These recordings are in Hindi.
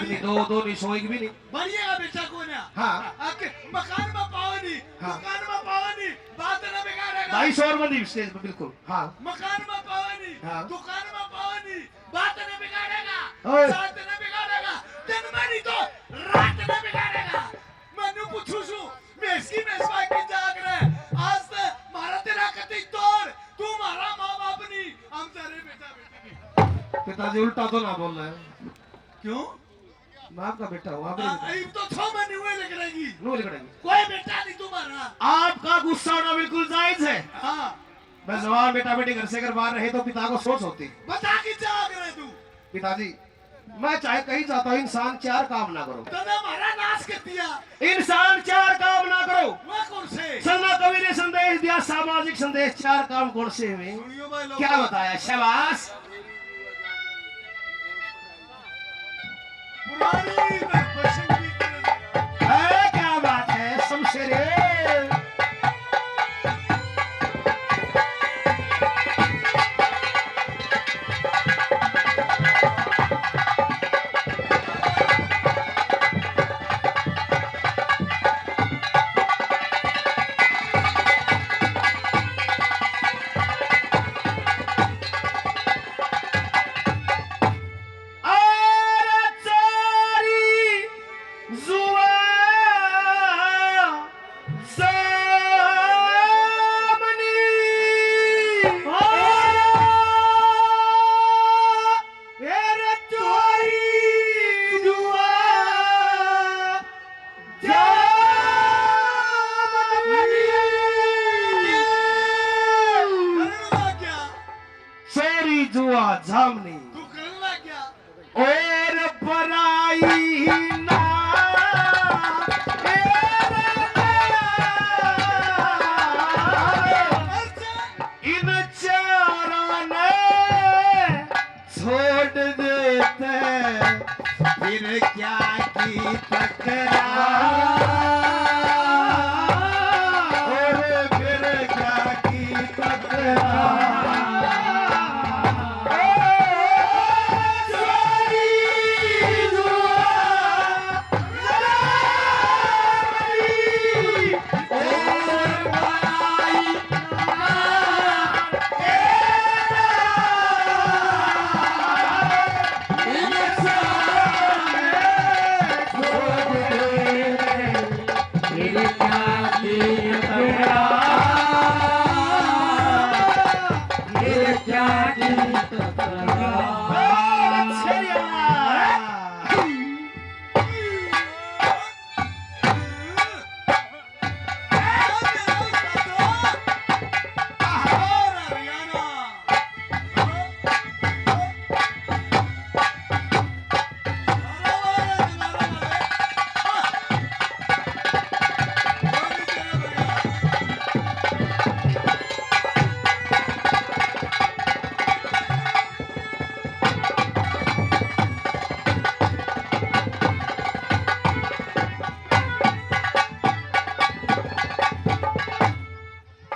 नहीं दो दो नहीं सोएगी भी नहीं बढ़िया बेटा को ना हाँ आपके मकान में पावनी हाँ। दुकान में पावनी बात न बिगाड़ेगा भाई शोर बंदी स्टेज पे बिल्कुल हाँ मकान में पावनी हाँ। दुकान में पावनी बात न बिगाड़ेगा ओए। साथ न बिगाड़ेगा दिन में नहीं तो रात न बिगाड़ेगा मनु पूछू छू मैं इसकी मेजबान की जाग रहे आज से मारा तेरा कति तोड़ तू मारा माँ बाप नहीं हम तेरे बेटा बेटी नहीं पिताजी उल्टा तो ना बोल रहे हैं क्यों बाप का बेटा हूँ आप अब तो 6 महीने हुए लग रहेगी नो लिखड़ेंगे कोई बेटा नहीं तुम्हारा आपका गुस्सा होना बिल्कुल जायज है हाँ मैं जवान बेटा बेटी घर से अगर बाहर रहे तो पिता को सोच होती बता की जाग रहे तू पिताजी मैं चाहे कहीं जाता हूँ इंसान चार काम ना करो तने हमारा नाश कर दिया इंसान चार काम ना करो वो कौन से सना कवि ने संदेश दिया सामाजिक संदेश चार काम कौन से हुए सुनियो भाई लोग क्या बताया शाबाश पुरानी पश्चिम की तरफ है क्या बात है शमशेरे जुआ जामनी तू करना क्या और बराई ना इन चारों ने छोड़ देते फिर क्या की तकरार और फिर क्या की तकरार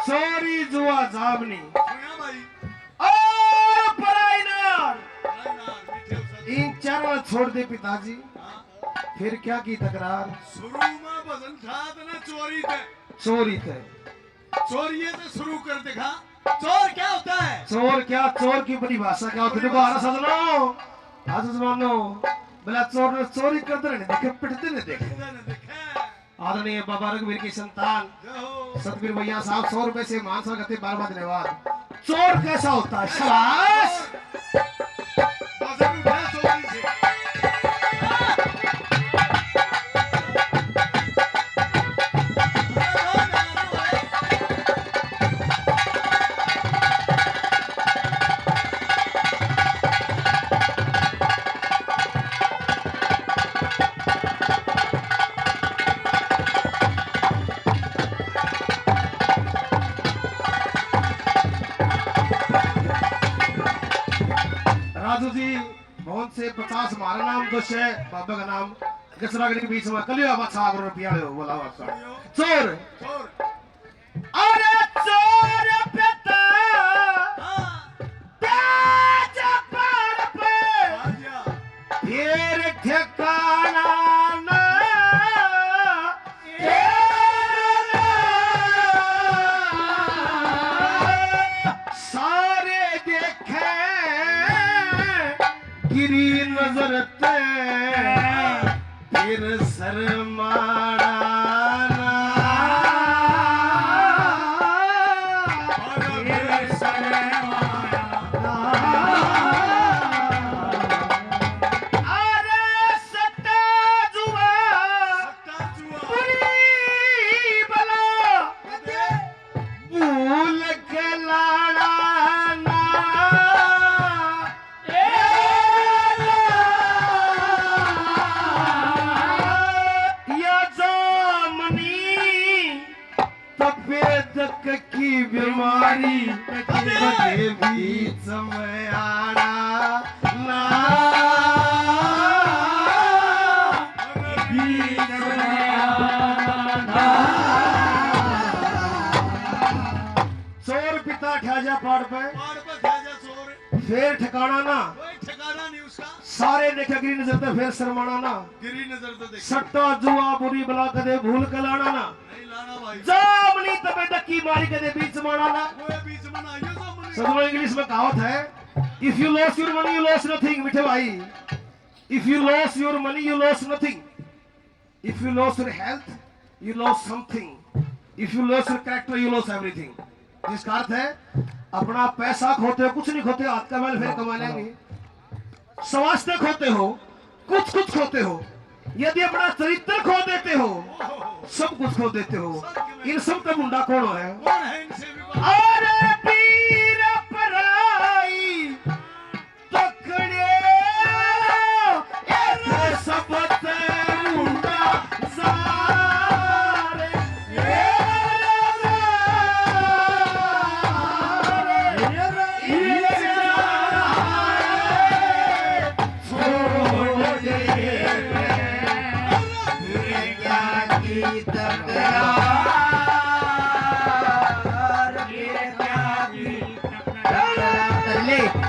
चोरी जुआ जामनी सुना भाई और परायनार मीठे उसे इन चारों छोड़ दे पिताजी हाँ फिर क्या की तकरार शुरू में बदन था ना चोरी थे चोरी थे चोरी से शुरू कर देखा चोर क्या होता है चोर क्या चोर की परिभाषा क्या होती है दोबारा सजनो आज जमानो बोला चोर ने चोरी करते नहीं देखे पिटते नहीं देखे देखे आदरणीय बाबा रघुवीर की संतान जो सतबीर भैया साहब 100 रुपए से मान सकते 12 धन्यवाद चोर कैसा होता है शाबाश बदन उठा चोरी से राजू जी मोहन से 50 हमारा नाम दुष्ट है बाबा का नाम गसरागढ़ के बीच में कलियो अब 100 रुपया ले बोला वासा चोर चोर अरे चोर पिता हाँ तेज पर पे आजा फिर ठेका गिरी नजर ते फिर शर्माना की बीमारी कदे बीच में आना ना बीच में आना। चोर पिता ठाजा पहाड़ पे चोर फिर ठिकाना ना कोई ठिकाना नहीं उसका। सारे देखे गिरी नजर ते फिर शर्माना ना गिरी नजर तो देख सट्टा जुआ बुरी बला कदे भूल के लाना ना नहीं लाना भाई। जामनी तबे धक्की मारी कदे बीच में आना ना। वो बीच में ना ये सब सब इंग्लिश में कहावत है if you loss your money you loss nothing. मिठे भाई if you loss your money you loss nothing, if you loss your health you loss something, if you loss your character you loss everything. जिसका अर्थ है अपना पैसा खोते हो कुछ नहीं खोते, हाथ का मैल फिर कमा लेंगे। स्वास्थ्य खोते हो कुछ कुछ खोते हो, यदि अपना चरित्र खो देते हो सब कुछ खो देते हो। इन सब का मुंडा कौन है? कौन है इनसे भी बात? अरे पीर पराई तकड़े एक सब ते मुंडा सारे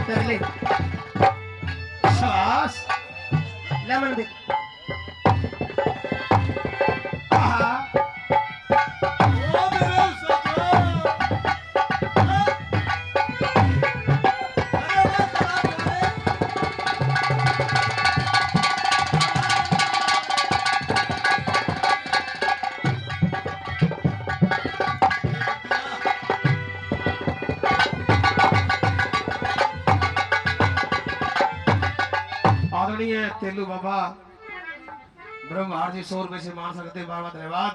तरले श्वास लेमन दे आहा ओ मेरे उस्ताद आदरणीय तेलू बाबा ब्रह्मार जी 100 रुपए से मान सकते हैं। बहुत धन्यवाद।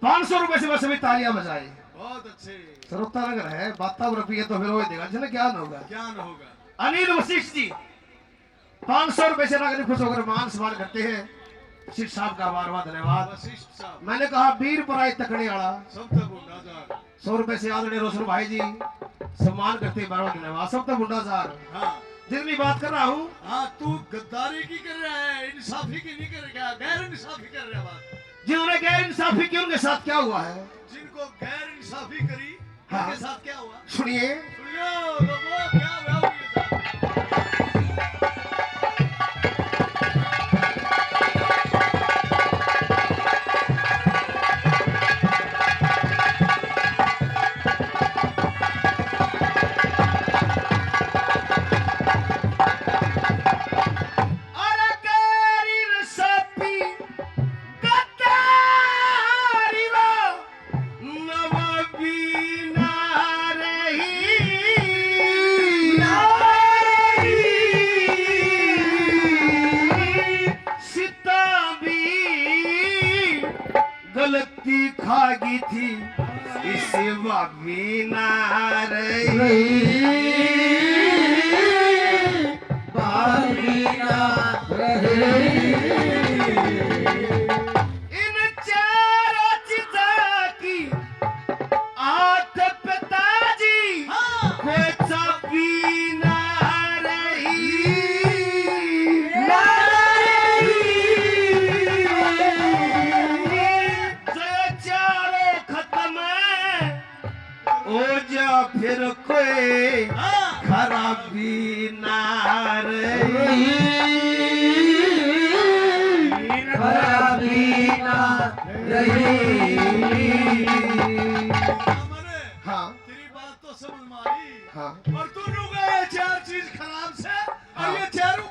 500 रुपए से बस अभी तालियां बजाए। बहुत अच्छे सरोता नगर है बाता रुपये तो फिर हो ही देगा जिन्हें ज्ञान होगा। ज्ञान होगा। अनिल वशिष्ठ जी 500 रुपए से नागरिक खुश होकर मान सम्मान करते हैं। शिव साहब का बार बार धन्यवाद। वशिष्ठ साहब मैंने कहा वीर पराई तकड़े वाला सब तक बुंडाजार। 100 रुपए से आदरणीय रोशन भाई जी सम्मान करते हैं। बार बार धन्यवाद। सब तक बुंडाजार हाँ जितनी बात कर रहा हूँ हाँ तू गद्दारी की कर रहा है, इंसाफी की नहीं कर रहा, गैर इंसाफी कर रहा है बात। जिन्होंने गैर इंसाफी की उनके साथ क्या हुआ है जिनको गैर इंसाफी करी हाँ। उनके साथ क्या हुआ? सुनिए। सुनियो लोगों क्या हुआ उनके साथ? गलती खागी थी इसे वापी ना रही इन चारों चीज़ों की आठ पिताजी कोई चाबी ना रही फिर कोई खराबी ना रही हाँ तेरी बात तो समझ में आई हाँ और तू गए चार चीज खराब से और ये चारों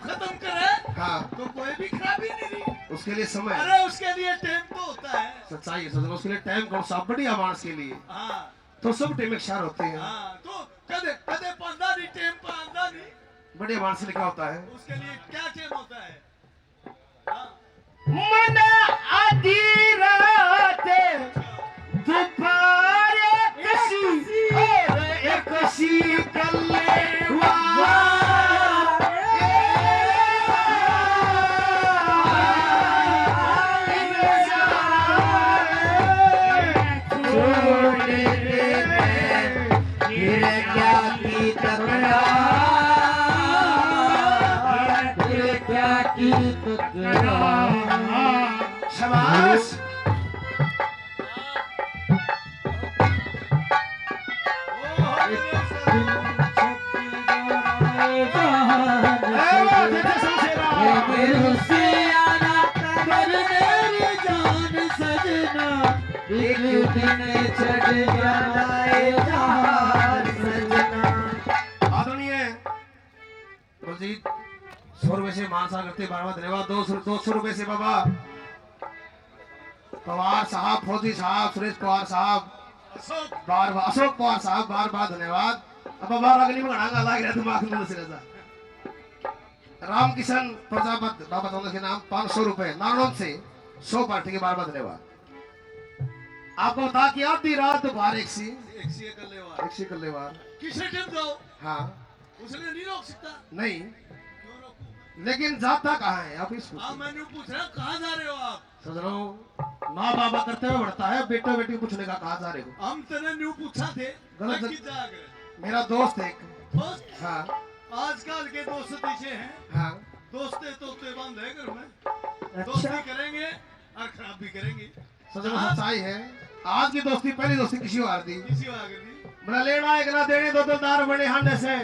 उसके लिए समय, अरे उसके लिए टाइम तो होता है। सच्चाई है सजनों, उसके लिए टाइम कौन सा बढ़िया मानस के लिए हाँ तो सब टाइम एक शार होते हैं। हाँ, तो कदे कदे पांदा नहीं टाइम पांदा नहीं, बढ़िया मानस से क्या होता है, उसके लिए क्या टाइम होता है। हाँ मन आधी रात दोपहर कसी और एक कसी कलेवा शाबाश। आदरणीय रंजीत 100 रुपए से मानसा करते बार बार धन्यवाद। 200 रुपए से बाबा पवार साहब, फौजी साहब, सुरेश पवार साहब, अशोक बार बार अशोक पवार साहब बार बार धन्यवाद। अब बार अगली में घड़ा लग रहा दिमाग में से रहता। राम किशन प्रजापत बाबा दोनों के नाम 500 रुपए नानोद से 100 पार्टी के बार बार धन्यवाद। आपको बता कि आधी रात बाहर एक सी कलेवार किसे टाइम दो, हाँ उसने नहीं रोक सकता। नहीं, क्यों रोकूं? लेकिन जाता कहाँ है आप इसको हाँ मैंने पूछ रहा कहाँ जा रहे हो आप। सजनों, माँ बाबा करते हुए बढ़ता है, बेटा बेटी पूछने का कहाँ जा रहे हो। हम तेने न्यू पूछा थे गलत- मैं किस जा गए। मेरा दोस्त एक, दोस्त हाँ आजकल के दोस्त पीछे हैं, हाँ दोस्ते तोते बंद है घर में, दोस्ती करेंगे और खराब भी करेंगे। सजनों सच्चाई है, आज की दोस्ती पहली दोस्ती किसी और दी किसी को आगे दी बना लेना एक ना देने, दो दार बने हांडे से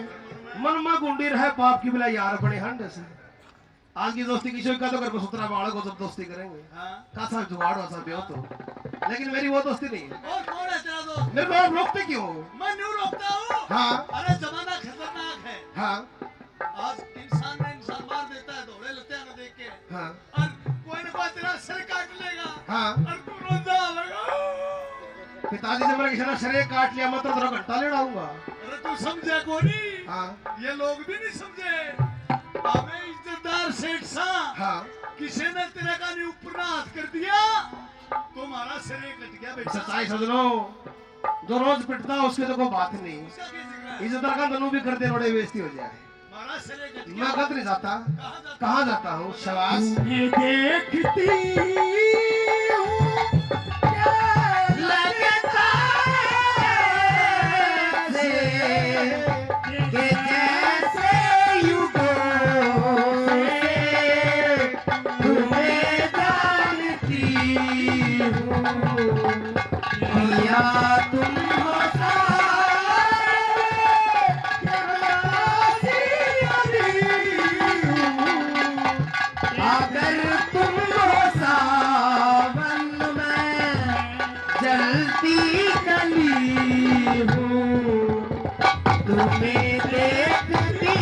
मन में गुंडी रहे पाप की बिला यार बने हांडे से। आज की दोस्ती किसी का तो घर पर सुतरा बालक को जब दोस्ती करेंगे हाँ का सब जुगाड़ हो सब ब्योह तो, लेकिन मेरी वो दोस्ती नहीं है। और कौन है तेरा दोस्त। मेरे को आप रोकते क्यों हो? मैं न्यू रोकता हूँ। हाँ अरे जमाना खतरनाक है, हाँ आज इंसान ने इंसान मार देता है दौड़े लेते हैं ना देख के, हाँ और कोई ना कोई तेरा सिर काट लेगा हाँ और तू रोंदा लगा। पिताजी से मेरा किसी ने शरीर काट लिया मैं तो 2 घंटा ले डाऊंगा। अरे तू समझे कोनी, हाँ ये लोग भी नहीं समझे। हमें इज्जतदार सेठ सा हाँ किसी ने तेरे का नहीं ऊपर ना हाथ कर दिया तुम्हारा सिर ही कट गया बेटा। सच्चाई समझ लो, जो रोज पिटता उसके तो कोई बात नहीं, उसका क्या जिक्र है? इज्जत का धनु भी करते बड़े बेइज्जती हो जाए। हमारा सिर ही कट मैं गया। गलत नहीं जाता, कहाँ जाता? कहाँ जाता हूँ शबाश। देखती लगता कि जैसे युगों से तुम्हें जानती हूँ, या तुम हो अगर तुम हो सावन में जलती कली हूँ, तुम्हें देखती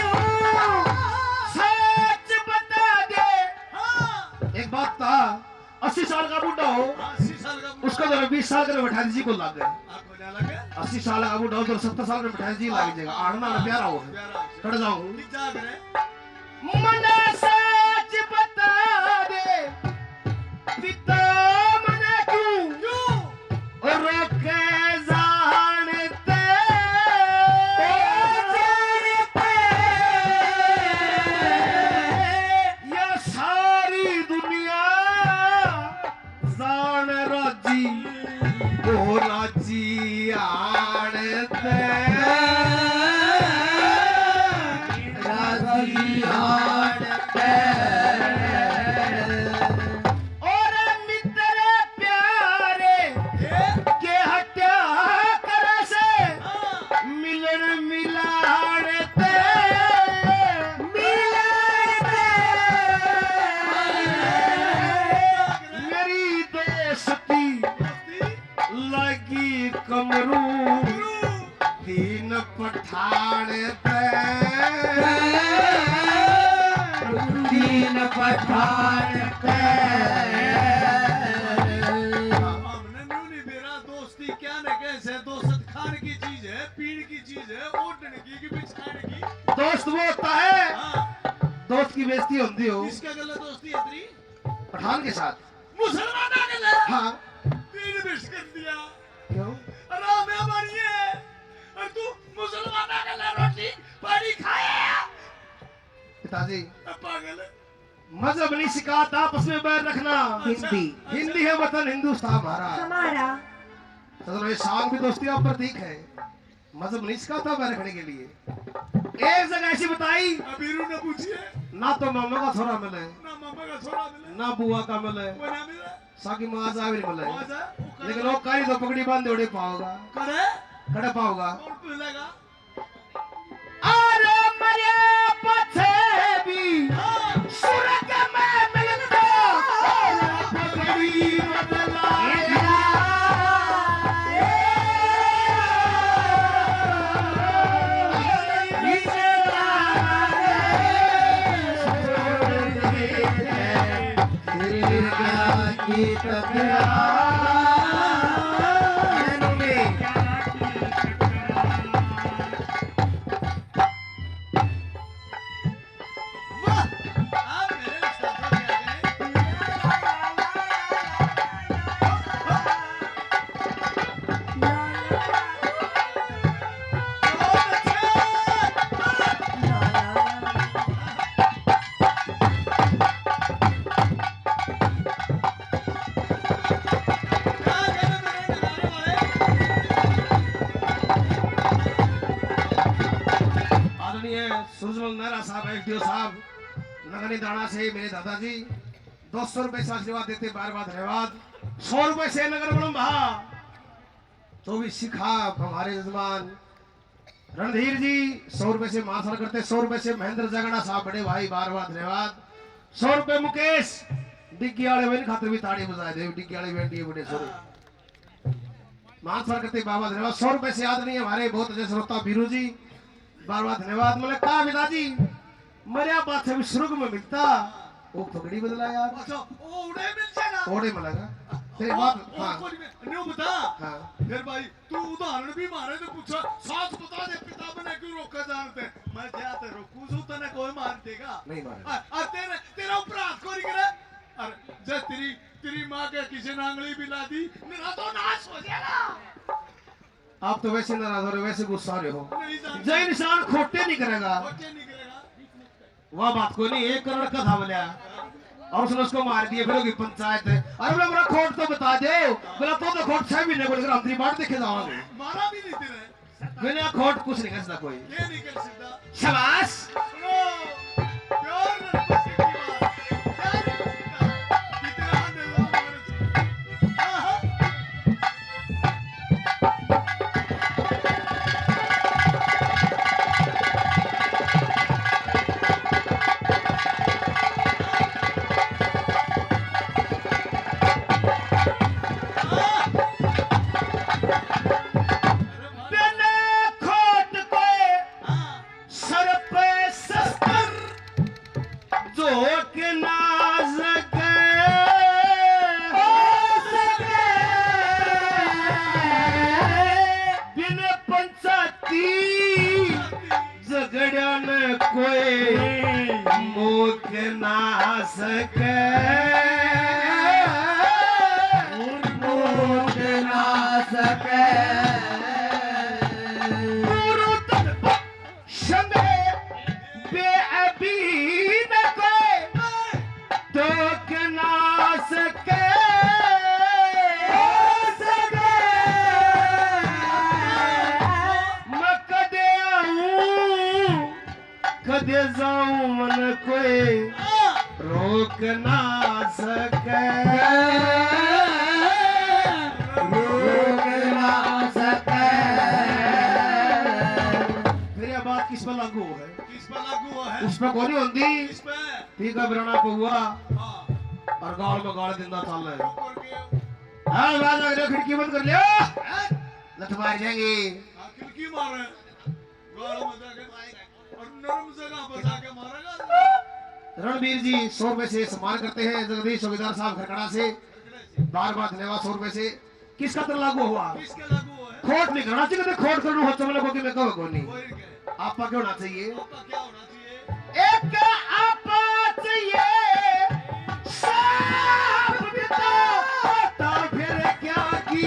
हूँ, सच बता दे। हाँ एक बात था, 80 साल का बूढ़ा हो 80 साल का उसका तो 20 साल का बैठा जी को लग गए। आपको क्या लगे? 80 साल का बूढ़ा हो तो 70 साल का बैठा जी लग जाएगा। आड़ना ना प्यारा हो प्यारा कट जाऊं। किस जा रहे? मन सच बता दे पिता मन क्यों रोके जानते ये सारी दुनिया जान राजी ओ राजी आणते राजी आणते और मित्र प्यारे के हत्या कर से मिलन मिलाड़ते मेरी दोस्ती लगी कमरू दीन पठान पे दोस्त वो होता है हाँ दोस्त की बेइज्जती होती हो किसका गला दोस्ती है तेरी पठान के साथ। मुसलमान का गला हाँ तीन मिस कर दिया क्यों? अरे मैं मारिए और तू मुसलमान का गला रोटी पानी खाया पिताजी पागल है। मजहब नहीं सिखाता आपस में बैर रखना। हिंदी हिंदी है वतन हिंदुस्तान हमारा। तो ये शान भी दोस्ती का प्रतीक है। मजहब नहीं सिखाता बैर रखने के लिए। एक जगह ऐसी बताई अबीरू ने पूछिए ना तो मामा का छोरा मिले ना मामा का छोरा मिले ना बुआ का मिले वो ना मिले साकी माँ जा भी मिले आजा वो लेकिन वो कहीं तो पकड़ी बांध दौड़े पाओगा करे खड़े पाओगा। और मिलेगा अरे मरे पछे भी सुरग में मिलन दो पगड़ी बदलाए वाह आप मेरे उस्ताद हो गए बहुत आदरणीय सूरजमल नेहरा साहब एसडीओ साहब नगनी दाना से मेरे दादाजी 200 रुपए से आशीर्वाद देते बार बार धन्यवाद। 100 रुपए से नगर बलम बहा तो भी सिखा हमारे जजमान रणधीर जी 100 रुपए से मानसन करते 100 रुपए से महेंद्र जगड़ा साहब बड़े भाई बार बार धन्यवाद। 100 रुपए मुकेश डिग्गी वाले बहन खातिर भी ताड़ी बजाए दे डिग्गी वाले बहन दिए बड़े सॉरी मानसन करते बाबा धन्यवाद। 100 रुपए से याद नहीं हमारे बहुत अच्छे श्रोता बीरू जी बार बार धन्यवाद। मैंने कहा पिताजी मरिया बात है शुरू में मिलता वो पगड़ी बदला यार अच्छा ओ उड़े मिल जाएगा ओड़े मिलेगा तेरी बात हाँ न्यू बता हाँ फिर भाई तू उदाहरण भी मारे तो पूछा साथ बता दे पिता मैंने क्यों रोका जानते मैं जाते रोकू सू तने कोई मार देगा नहीं मारे और तेरे तेरा अपराध कोई करे अरे जब तेरी तेरी माँ के किसी ने आंगली भी ला दी मेरा तो नाश हो जाएगा। आप तो वैसे नाराज हो रहे वैसे गुस्सा रहे हो नहीं जानते जय इंसान खोटे नहीं करेगा बच्चे नहीं करेगा वह बात कोई नहीं 1 करोड़ का था बोलिया और उसने उसको मार दिया फिर होगी पंचायत अरे बोला मेरा खोट तो बता दे बोला तो खोट 6 महीने बोले हम तेरी बात देखे जाओगे मारा भी नहीं तेरे मैंने खोट कुछ नहीं कर सकता कोई ये नहीं कर सकता शाबाश सुनो प्यार में बसी की बात प्यार कितना दिल हमारे हाँ हाँ बिना खोट को सर पे शस्त्र जोक नाज बिन पंचायती झगड़ा न कोई मोक ना सके मोक ना सके गुरु तन शमे बेअबी न कोई टोक ना सके मैं कदे आऊं कदे जाऊं मन कोई रोक ना सके रोक ना सके फिर ये बात किस पर लागू है किस पर लागू हुआ है उस पर कौन होती किस पे ठीक है बिराना पहुआ हाँ और गाल में गाल जिंदा चल रहा है करके हाँ बात अगर खिड़की बंद कर लियो लठ मार जाएंगे खिड़की मारे गालों में जाके और नरम जगह पर जाके मारेगा रणवीर जी 100 रुपए से सम्मान करते हैं जगदीश चौकीदार साहब खरकड़ा से बार बार धन्यवाद 100 रुपए से किसका तर लागू हुआ किसके लागू हुआ है खोट नहीं करना चाहिए खोट करूँ हो चमले को कि मैं कहो को नहीं कोई के आपा क्या होना चाहिए? आपा क्या होना चाहिए? एक आपा चाहिए, साफ पिता, फिर क्या की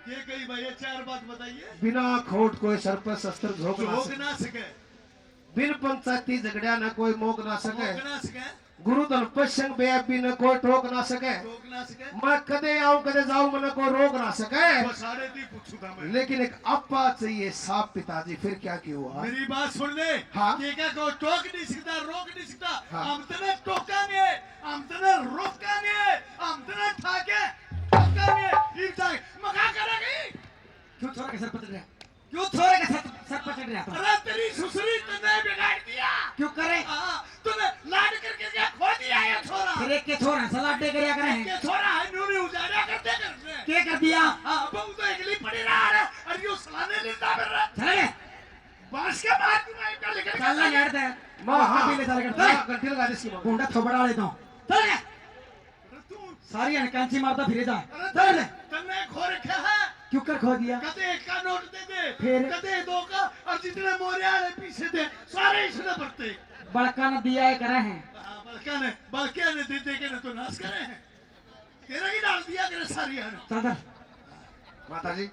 ये कही भाई, ये चार बात बताइए। बिना खोट कोई सर पर शस्त्र झोंक ना झोंक सके, ना सके, बिन पंचायती झगड़ा न कोई मोक ना सके, रोक ना सके, गुरु धन पश्चिम बेअबी न कोई टोक ना सके, रोक ना सके। मैं कदे आऊं कदे जाऊं मन को रोक ना सके, वो सारे दी पूछू था मैं। लेकिन एक अपा चाहिए साफ पिताजी, फिर क्या क्यों हुआ? मेरी बात सुन ले। हाँ। ये क्या को टोक नहीं सकता, रोक नहीं सकता। हाँ। हम तने टोकांगे, हम तने रोकांगे, हम तने ठाके टोकांगे। ये चाहे मगा करेगी। क्यों छोरा के सर पकड़ रहा? क्यों छोरा के सर पकड़ रहा तुम? अरे तेरी ससुरी तने बिगाड़ दिया। क्यों करे? हाँ, तूने लाड करके क्या खो दिया ये छोरा? फिर एक के छोरा सलाह दे कर करे हैं। ये छोरा है नूरी उजाड़ा करते करते। क्या कर दिया? हाँ, बहु तो एकली पड़ी रहा है। अरे यो सलाने लेता फिर रहा। चले गए? बांस के बाद तुम्हें क्या लेकर चल ना यार दे। माँ हाँ पीले चले गए। घंटी लगा दे इसकी माँ। गुंडा थोबड़ा लेता हूँ। चल गए? तू सारी अनकांची मारता फिरे जा। अरे चल ले। तन्ने खो रखा है। क्यों कर खो दिया? कदे एक का नोट दे दे, फिर? कदे दो का, और जितने मोरिया है पीछे दे, सारे इसने भरते। बड़का न दिया है करे हैं। हाँ, बल्कि ने दे दे के ने तो नाश करे हैं। तेरा ही डाल दिया करे सारी है। चादर माता जी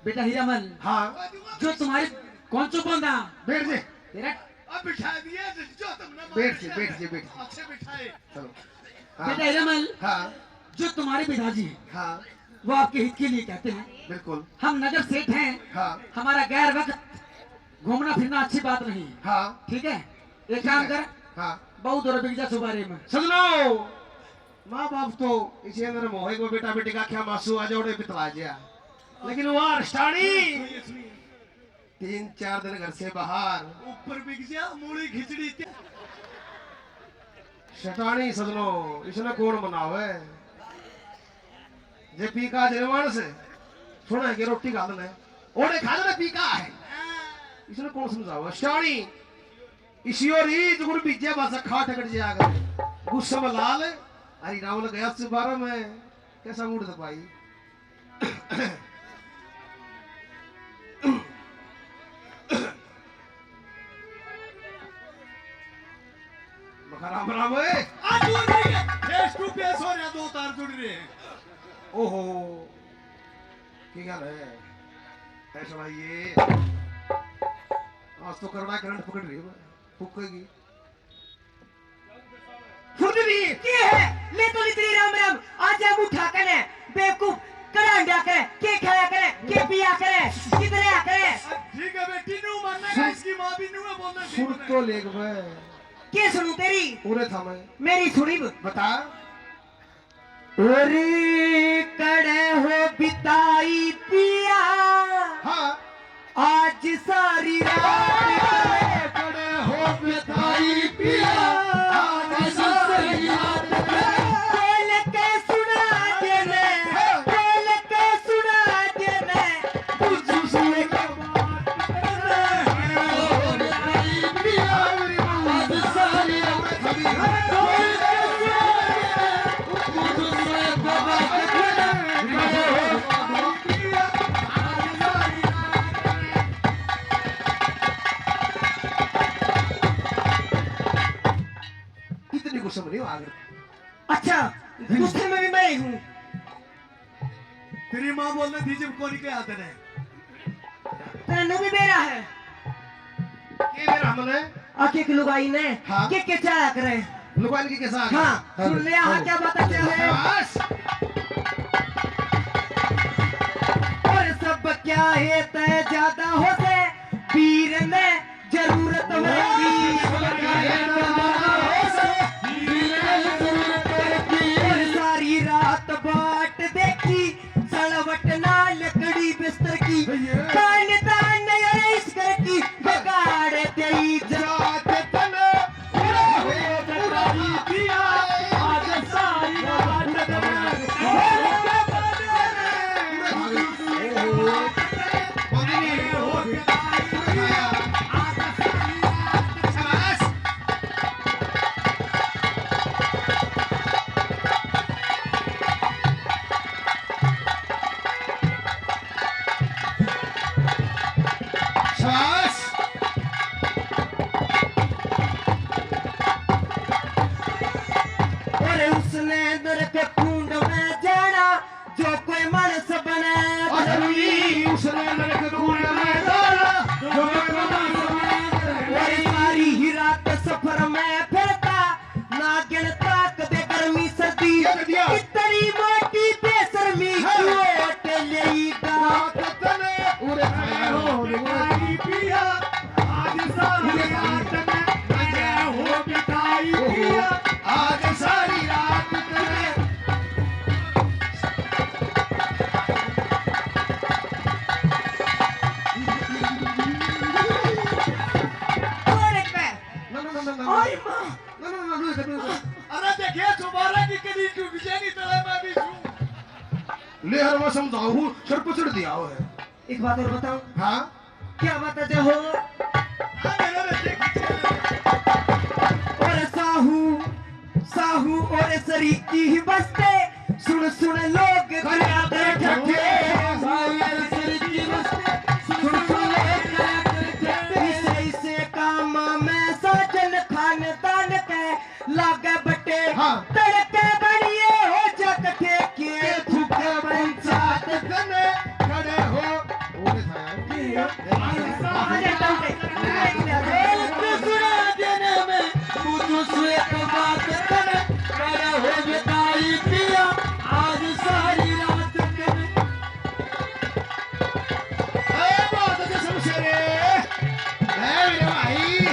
बेटा हीरामल, हाँ जो तुम्हारी कौन चुप बंदा बैठ जी, तेरा अब बिठा दिया जो तुमने बैठ जी, बैठ जी, बैठ जी। अच्छे बिठाए। चलो। बेटा हाँ हीरामल, हाँ जो तुम्हारे पिताजी हैं हाँ वो आपके हित के लिए कहते हैं। बिल्कुल हम नगर सेठ हैं, हाँ हमारा गैर वक्त घूमना फिरना अच्छी बात नहीं है। हाँ ठीक है, एक काम कर, हाँ बहुत और बिक जा सुबारे में। सजनो माँ बाप तो इसी अंदर मोहे को बेटा बेटी का क्या मासू आ जोड़े बितला गया, लेकिन वो अरष्टानी सुनिए सुनिए, 3-4 दिन घर से बाहर ऊपर बिक जा मूली खिचड़ी ते। शटानी सजनो इसने कौन बनावे जे पीका निर्माण से सुना है कि रोटी खा देना ओडे खा देना पीका है, इसने कौन समझावा शटानी इसी और ही जुगुर बीजे बस खा टकट जाएगा गुस्से में लाल अरे रावल गया से 12 में कैसा मूड था भाई राम राम ओए आज जुड़ रही है, फेस टू फेस हो रहा, दो तार जुड़ रहे हैं। ओहो क्या है ऐसा ये आज तो करोड़ा करंट पकड़ रही है फूकेगी फुदरी के है ले तो तेरी राम राम आज हम उठा करे बेवकूफ करांडा करे के खाया करे के पिया करे कितने आ करे। ठीक है बेटी नू मानना है, इसकी माँ भी नू है बोलना सुन तो लेग बे के सुनू तेरी पूरे था मैं मेरी सुनी बता ओरे कड़े हो बिताई पिया हाँ आज सारी रात खड़े हो बिताई पिया आज सारी रात बोल के सुना देने बोल के सुना देने कुछ सुने के इतनी गुस्से में नहीं हो आगे अच्छा गुस्से में भी मैं ही हूँ। तेरी माँ बोलना थी जब कोनी के आते हैं। तेनू भी बेरा है के मेरा हमने आके की लुगाई ने हाँ। के चाया करे। लुगान की कैसा आ गया? हाँ सुन लिया हाँ क्या बात क्या है बस और सब क्या है तय ज्यादा हो से पीर में जरूरत होगी और सारी रात बाट देखी सड़वट ना लकड़ी बिस्तर की कान तान इस की बगाड़ तेरी जात तने पूरा हो बिताई पिया आज सारी रात बंदनी शाबाश और उसने नरक कुंड में जाना जो कोई मानस बने अधर्मी उसने नरक कुंड में डाला जो मानस बने और सारी ही रात सफर में फिरता नागिन ताक दे गर्मी सर्दी क्या कर दिया? इतनी मोटी बेशर्मी चोट लेगा तने उरे खाया हो बिताई पिया आज सारी रात में हो बिताई पिया आज सारी रात तने और एक पे ओए मां अरे देखिए दोबारा की कड़ी टूट जाएगी तले में भी छू ले हर मैं समझाऊ हूँ सर पर चढ़ दिया हो है एक बात और बताऊं हाँ क्या बात है हो मेरे बेटे की और साहू और सरीकी ही बसते सुन सुन लोग कराते ठट्ठे साहू और सरीकी बसते सुन सुन लोग कराते ठट्ठे इसे काम में साजन खानदान के लागे बटे हाँ। तड़के बनिए हो जगते के थुके पंचायत तने खड़े हो उरे खाया अरे टंटे दूसरा देने में मुझे से बात करे मेरा हो बिताई पिया आज सारी रात करे ए बहुत अच्छा समझे रे मेरे भाई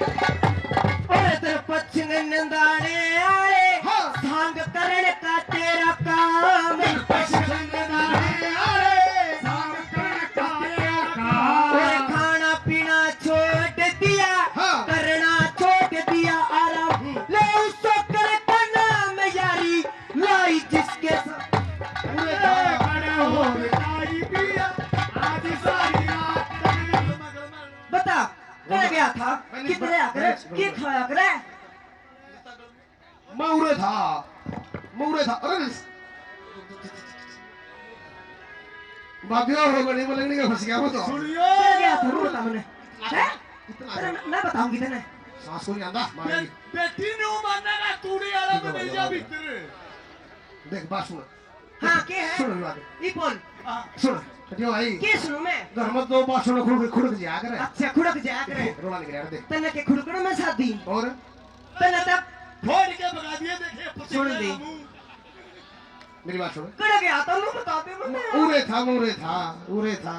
और तेरे पश्चिम नंदाने आए हाँ। सांग करने का तेरा काम और खाना पीना छोड़ दिया हाँ। करना छोड़ दिया आराम ले उसको करे का नाम यारी लाई जिसके साथ बता कहाँ गया था कितने आकर क्या खाया करे मऊरे था अरे बाबिया हो गई बोलेंगे कि फंस गया वो तो सुनियो क्या गया था रू बता मैंने हैं कितना अरे मैं बताऊंगी तेने सांस को नहीं आंदा मारेगी बेटी ने मानना तूड़ी वाला में नहीं जा भीतर देख बात सुन हाँ के है सुन बात ई बोल सुन कटियो भाई के सुनू मैं घर में दो बात सुन खुड़ जा करे अच्छा खुड़क जाया करे रोला निकल रहा देख तने के खुड़कण में शादी और तने तब फोड़ के भगा दिए देखे सुन ली। मेरी बात सुन कड़ गया तो लो बता दे मुझे उरे था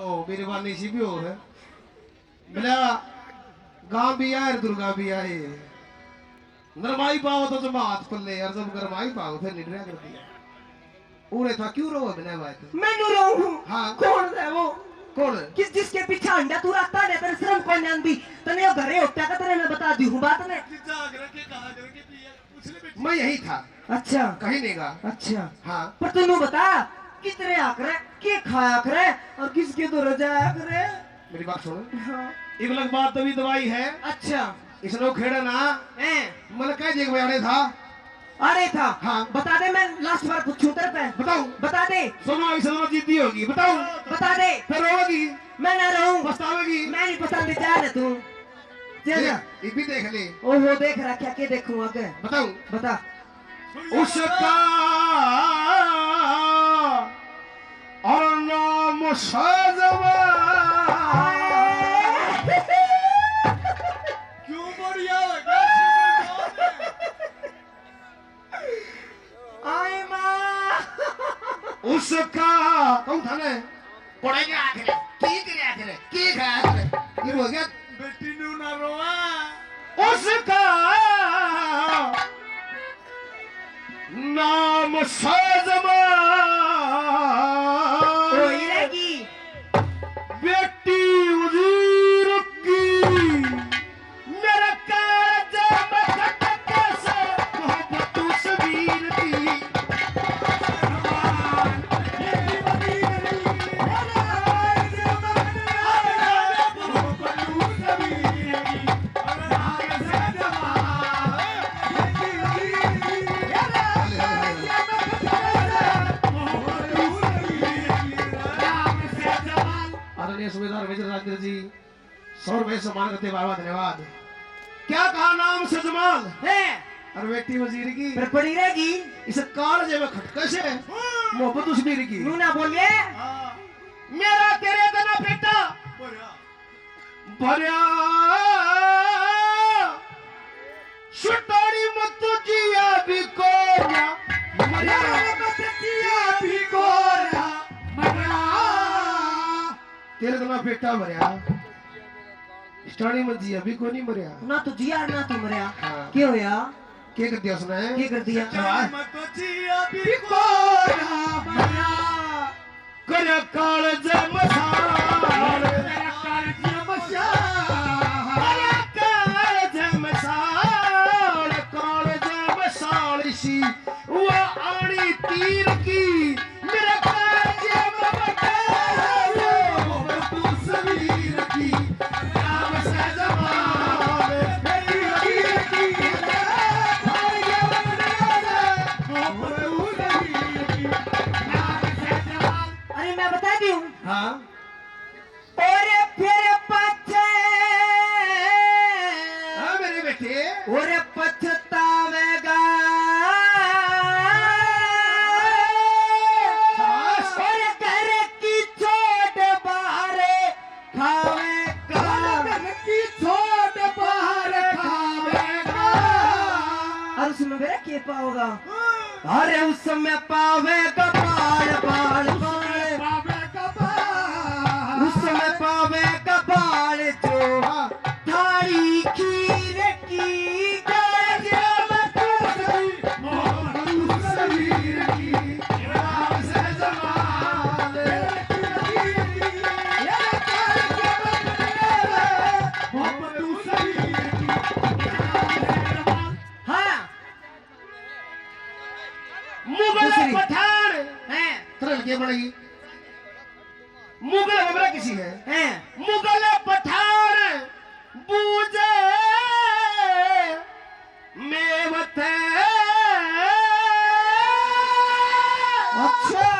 ओ मेरी बात नहीं सी भी हो है बोला गांव भी आए दुर्गा भी आए नरमाई पाओ तो तुम हाथ पल्ले यार जब गरमाई पाओ फिर निडरिया कर दिया उरे था क्यों रो बिना बात मैं नु रहूं हाँ। कौन है वो कौन किस जिसके पीछे अंडा तू रखता है तेरे शर्म कौन जानती तने यो घरे उठा का तेरे मैं बता दी हूं बात ने जागर के कहा करके पिया उसने बेटी मैं यही था अच्छा कहीं नहीं गा अच्छा हाँ पर तू बता कितने आकरे के खाया करे और किसके तो रजाया करे मेरी बात सुन हाँ एक लग बात तभी दवाई है अच्छा इसने खेड़ा ना हैं मन कह जे बयाने था अरे था हाँ। बता दे मैं लास्ट बार पूछूं तेरे पे बताओ बता दे सोना इस जीती होगी बताओ बता दे फिर रोगी मैं ना रहूं पछतावेगी मैं नहीं पसंद जा रहे तू जा जा ये भी देख ले ओहो देख रहा क्या के देखूं आगे बताओ बता उसका और नाम साजवा क्यों बढ़िया लगा आए माँ उसका कौन था ने पड़ेगा आखिर की खाया आखिर ये हो गया बेटी ने ना रोआ उसका नाम साजमा ओ इलेगी बेटी उजीर की मेरा काजा मखट कैसे मोहब्बत सबीर की रविंद्र राजेंद्र जी 100 रुपए सम्मान करते बाबा धन्यवाद। क्या कहा नाम से जमाल है और बेटी वजीर की पर पड़ी रहेगी इस काल जे में खटका से मोहब्बत उस बीर की नू ना बोलिए हाँ मेरा तेरे तना बेटा बोला भरिया छुटाड़ी मत जिया भी कोया मरिया भी गोरा मरा तेरे तना बेटा भरिया छुटाड़ी मत जिया भी को नहीं मरिया ना तो जिया ना तू मरिया हाँ। क्या होया क्या कर दिया उसने क्या कर दिया मत जिया भी गोरा मरा कर काल जे मसाल वो आड़ी तीर की मेरा काजे तू समीर की नाम से जमाल मेरी तीर की अरे मैं बता दी हूँ हाँ और फिर पछे हाँ मेरे बेटे और पछतावेगा और घर की चोट बाहरे खावेगा की छोट बाहर खावेगा और उसमें मेरा क्या पाओगा अरे उसमें पावेगा बाल बाल बाल पावेगा बाहर उसमें पावेगा बाल जो थाली खीर की गाजर हाँ मुगल दूसरी। पठान है तरल के पड़ेगी मुगल हमारा किसी है मुगल पठान बूझे मेवते अच्छा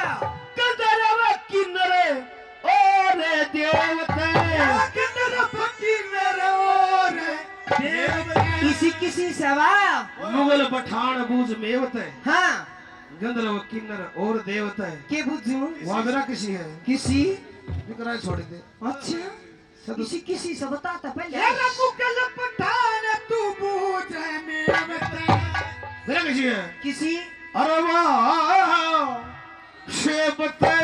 कदरव किन्नरे और देवते इसी किसी सवा मुगल पठान बूझ मेवते हाँ गंधर्व किन्नर और देवता है के बुझू वहाँ मेरा किसी है किसी विकराय छोड़ दे अच्छा किसी किसी से बताता पहले मेरा किसी है किसी अरे वाह शेबते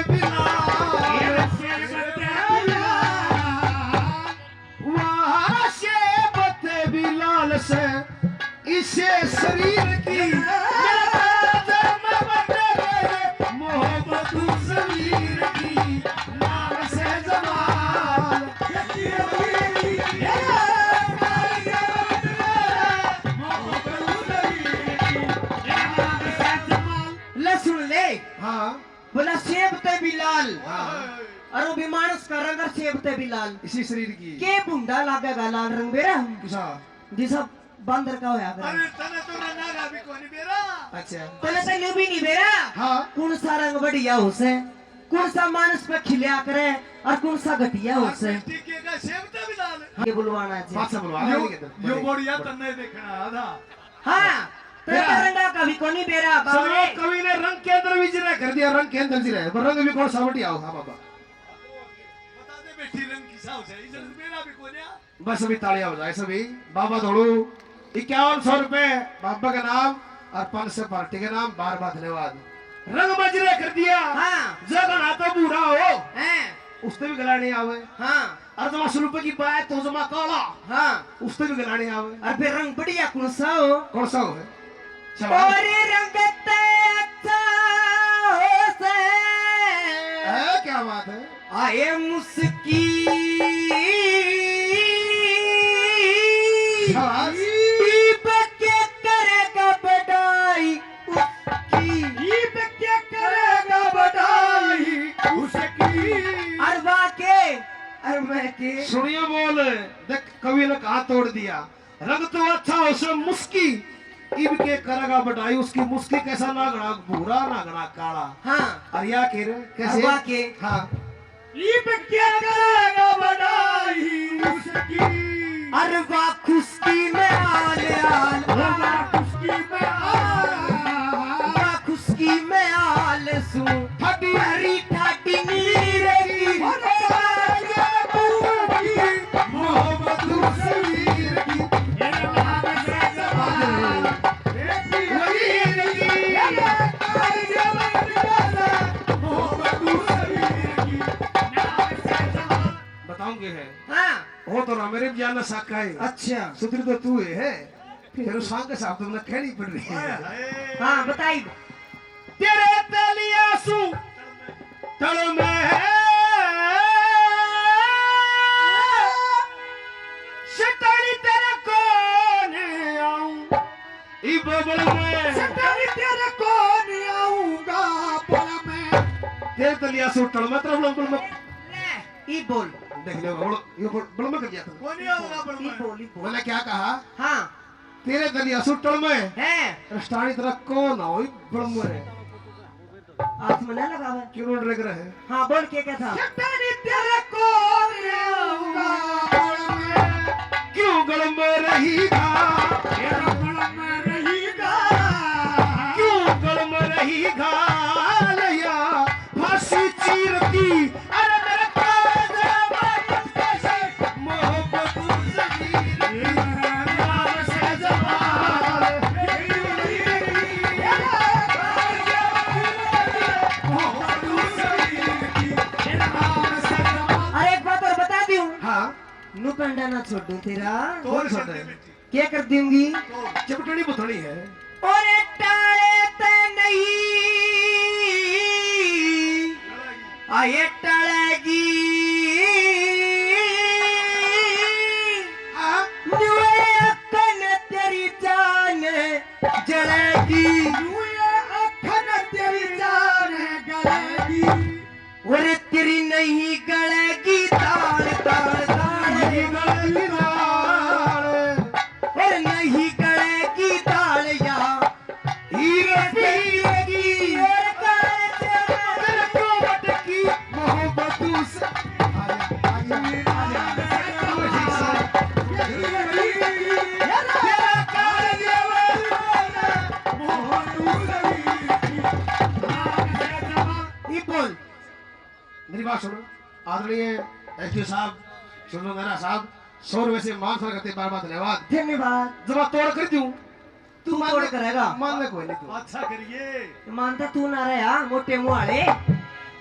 वाह शेबते बिलाल से इसे शरीर की मोहब्बत जमीर की नाम से जमाल ले सुन ले हाँ बोला सेबते बिलाल हाँ और वो भी मानस का रंग सेबते बिलाल इसी शरीर की के बुंडा लागेगा लाल रंग बेरा किसा जिसा बंदर का होया अरे तने तो नागा भी कोनी बेरा अच्छा तने तने भी नहीं बेरा हाँ कौन सा रंग बढ़िया होसे कौन सा मानस पे खिलिया करे और कौन सा घटिया होसे टीके का सेवता भी डाल ये बुलवाना बात चाहिए से बोलवा यो बढ़िया तन्ने देखना आधा हाँ तेरा रंगा कभी कोनी बेरा चलो बाबा कवि ने रंग के अंदर भी जिरा कर दिया रंग के अंदर जिरा पर रंग भी कौन सा बढ़िया हो हाँ बाबा बता दे बेटी रंग किसा हो जाए इधर मेरा भी कोनिया बस अभी तालियां बजाए सभी बाबा दौड़ू 5100 रुपए बाबा का नाम और 500 पार्टी के नाम बार बार धन्यवाद रंग मजरे कर दिया हाँ जगह ना तो बूढ़ा हो हैं उससे भी गला नहीं आवे हाँ और जमा 100 रुपए की बात तो जमा काला हाँ उससे भी गला नहीं आवे और फिर रंग बढ़िया कौन सा हो कौन सा हो चलो और रंग ते अच्छा हो से क्या बात है आए मुस्की शाबाश। दीप के करेगा बड़ाई उसकी करेगा बधाई उसकी अरबा के अरबा के सुनिए बोल देख कवि ने कहा तोड़ दिया रंग तो अच्छा उसे मुस्की इब के करेगा बटाई उसकी मुस्की कैसा ना गड़ा भूरा ना गड़ा काला हाँ अरिया के रे कैसे अरबा के हाँ इब क्या करेगा बढ़ाई उसकी अरे वाह खुशकी में आल आल उसकी में वाह खुशकी में आल सू ठाटी हरी ठाटी नीर की मोहब्बत समीर की बताऊंगे है हाँ वो तो ना मेरे भी जानना साका है अच्छा सुधरी तो तू है फिर उस सांग के साथ तुमने कहनी पड़ रही है हाँ बताइए तेरे तलियासू तल में शतानी तेरा कौन आऊं ई बबल में सतारी तेरे कौन आऊंगा पल में तेरे तलियासू तल में तरफ बबल में ई बोल देख ले बबल ये बबल में कर दिया तुमने कौन आऊंगा पल ई में बोल ई बोल मैंने क्या कहा हाँ तेरे तलियासू तल में है स्टानी तेरा कौन आऊं ई बबल में हाथ में ना लगावे क्यों रोड रह रहे हाँ बोल क्या था सतारी तेरे कौन आऊंगा पल में क्यों गल में रहेगा तेरा पल में रहेगा क्यों गल में रहेगा लया फांसी चीरती अरे मेरे काजे मोहब्बत कैसे मोहब्बत जमीर नाम से जवान अरे एक बात और बता दूं हाँ नु पेंडा ना छोड़ दूं तेरा कौन सा है क्या कर दूंगी चिपटनी बुथड़ी है और टाले ते नहीं आए टलेगी नुए अखन तेरी जान जलेगी अखन तेरी जान गलेगी और तेरी नहीं गलेगी ताल ताल ताल और नहीं गलेगी ताल या हीरे पीएगी और काले को मटकी मोहब्बत से ये बोल मेरी बात सुनो आदरणीय एसडी साहब सुनो मेरा साहब 100 रुपए से मान सर करते बार बार धन्यवाद धन्यवाद जब मैं तोड़ कर दूं तू तोड़ करेगा मानने कोई नहीं तू अच्छा करिए मानता तू ना रहा मोटे मुंह वाले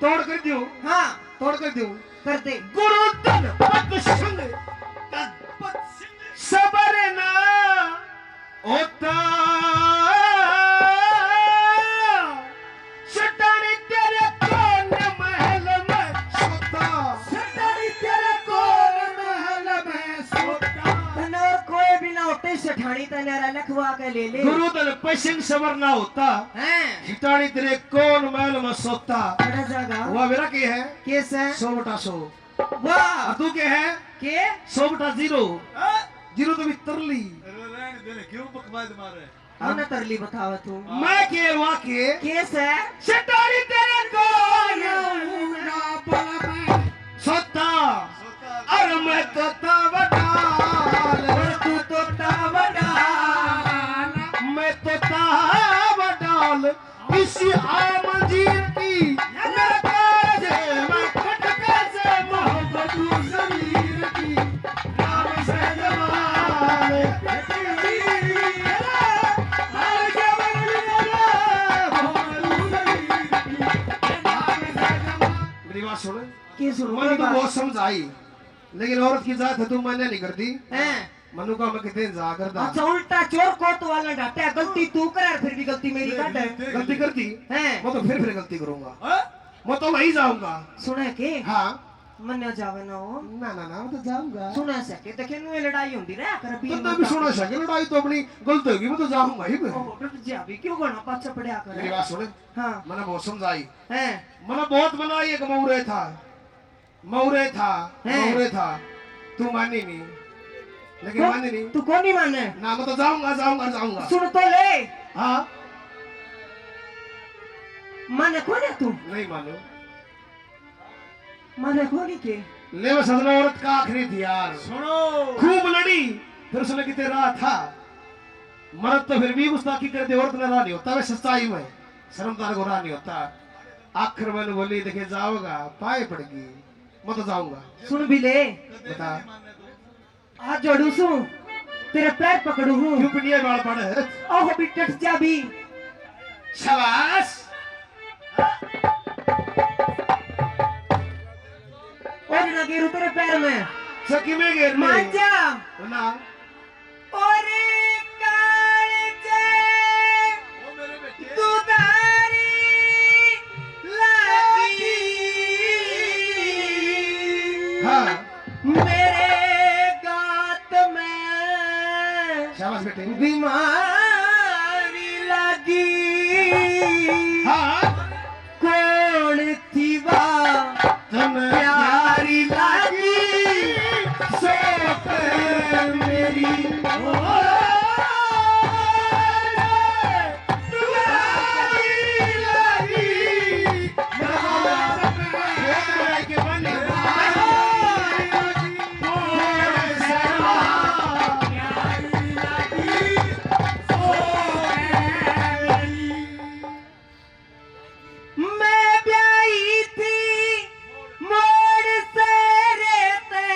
तोड़ कर दूं हाँ तोड़ कर दूं करते गुरु तन पत संग सबर ना होता शटानी तेरे कौन महल में सोता सतारी तेरे कौन महल में सोता तने और कोई भी ना होते सठानी तने लखवा के ले ले गुरु तन पसिंग सबर ना होता हैं शटानी तेरे कौन महल में सोता बड़ा जागा वह मेरा क्या है केस है 100 बटा 100 वाह और तू क्या है के 100 बटा 0 जीरो तो भी तरली रहने दे क्यों बकवास मारे हमने तरली बतावा तू मैं के वाके केस है शटानी तेरे कौन आऊंगा पल में सोता सोता और मैं तो तावडाल और तू तो तावड़ा मैं तो तावडाल इसी आमजीर की मेरे काजे मैं खटके से मोहब्बत जमीर की नाम से जवान मेरी बात सुन के सुनो मनु को बहुत समझ आई लेकिन औरत की जात है तू मैंने नहीं करती हैं मनु का मैं कितने जा करता अच्छा उल्टा चोर को तो वाला डाटा गलती तू कर फिर भी गलती मेरी काट है गलती करती हैं मैं तो फिर गलती करूंगा मैं तो वही जाऊंगा सुने के हाँ मन्ने जावे ना हो ना ना ना मैं तो जाऊंगा सुने सके देखे नु लड़ाई होंदी रहा कर भी तो भी सुना सके लड़ाई तो अपनी गलती होगी मैं तो जाऊंगा ही मैं डट जावी क्यों गणा पाछा पड़या मेरी कर बात सुन हां मैंने बहुत समझाई हैं मैंने बहुत बनाई एक मौरे था हैं? मौरे था तू मानी नहीं लेकिन मानी नहीं तू कौन नहीं माने ना मैं तो जाऊंगा सुन तो ले हाँ माने कौन है तू नहीं मानो मैंने को नहीं के ले वो सजना औरत का आखिरी थी यार, सुनो खूब लड़ी, फिर उसने कितने रहा था। मर्द तो फिर भी गुस्ताखी करते, औरत ने रहा नहीं होता, वे सच्चाई में शर्मदार को रहा नहीं होता। आखिर मैंने बोली देखे जाओगा, पाए पड़ेगी, मैं तो जाऊंगा। सुन भी ले, बता हाथ जोड़ू सू, तेरे पैर पकड़ू हूँ, क्यों पिटिया गाल पड़े? ओह भी टट जा भी। शाबाश। और ना गिरू तेरे पैर में, सकी में घेर में मान जा। ना और कालजे ओ मेरे बेटे दुधारी लगी, हाँ मेरे गात में शाबाश बेटे। बीमारी लगी, हाँ कौन थी वह तन प्यारी लगी, सोत मेरी मैं ब्याही थी मोड़ से रेते,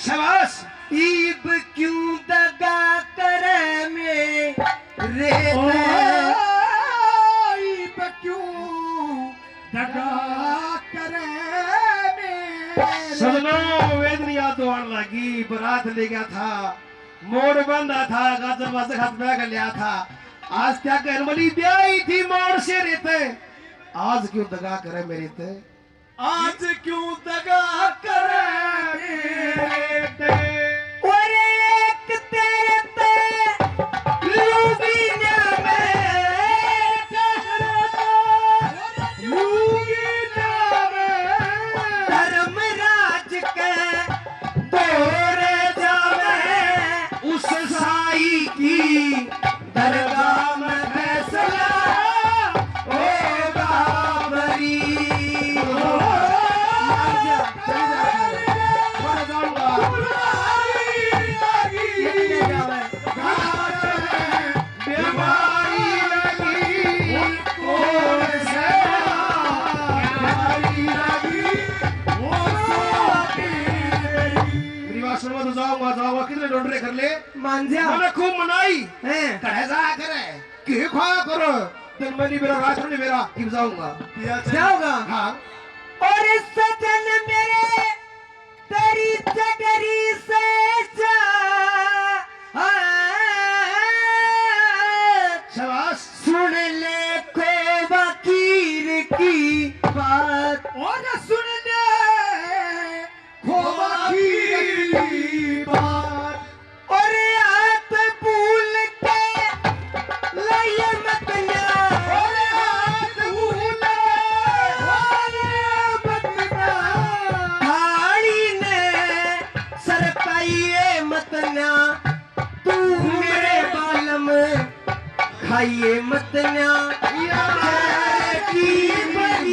शाबाश। ईब क्यों दगा करे में रेते, ईब क्यों दगा करे में। सजनो वेदनी याद तो आने लगी, बारात ले गया था, मोड़ बंदा था, गाजर वाजर हाथ में लिया था। आज क्या कर मली ब्याही थी मोड़ से रहते, आज क्यों दगा करे मेरी ते? आज क्यों दगा करे बेटे? और एक तेरे पे लूंगी ना मैं, लूंगी ना मैं, धर्मराज के दौरे जावे, उस साई की दरगाह में फैसला होगा बरी। मैं जाऊंगा। कितने जावे? बीमारी लगी कौन से? मेरी बात सुनो, तो जाऊंगा कितने डोडरे कर ले। मान जा मैंने खूब मनाई, हैं? कहे जा करे कि खाया करो, दिन में नहीं मेरा रात नहीं मेरा, कि जाऊंगा। पिया चल। जाओगा? हाँ और सजन मेरे तेरी चटरी से जा, शाबाश। सुन ले को वकील की बात, और सुन ले खोबा की बात, और हाथ भूल के लय मत ना, और हाथ भूल थाली ने सरकाइए मत ना, तू मेरे बालम खाइए मत ना, यार की बड़ी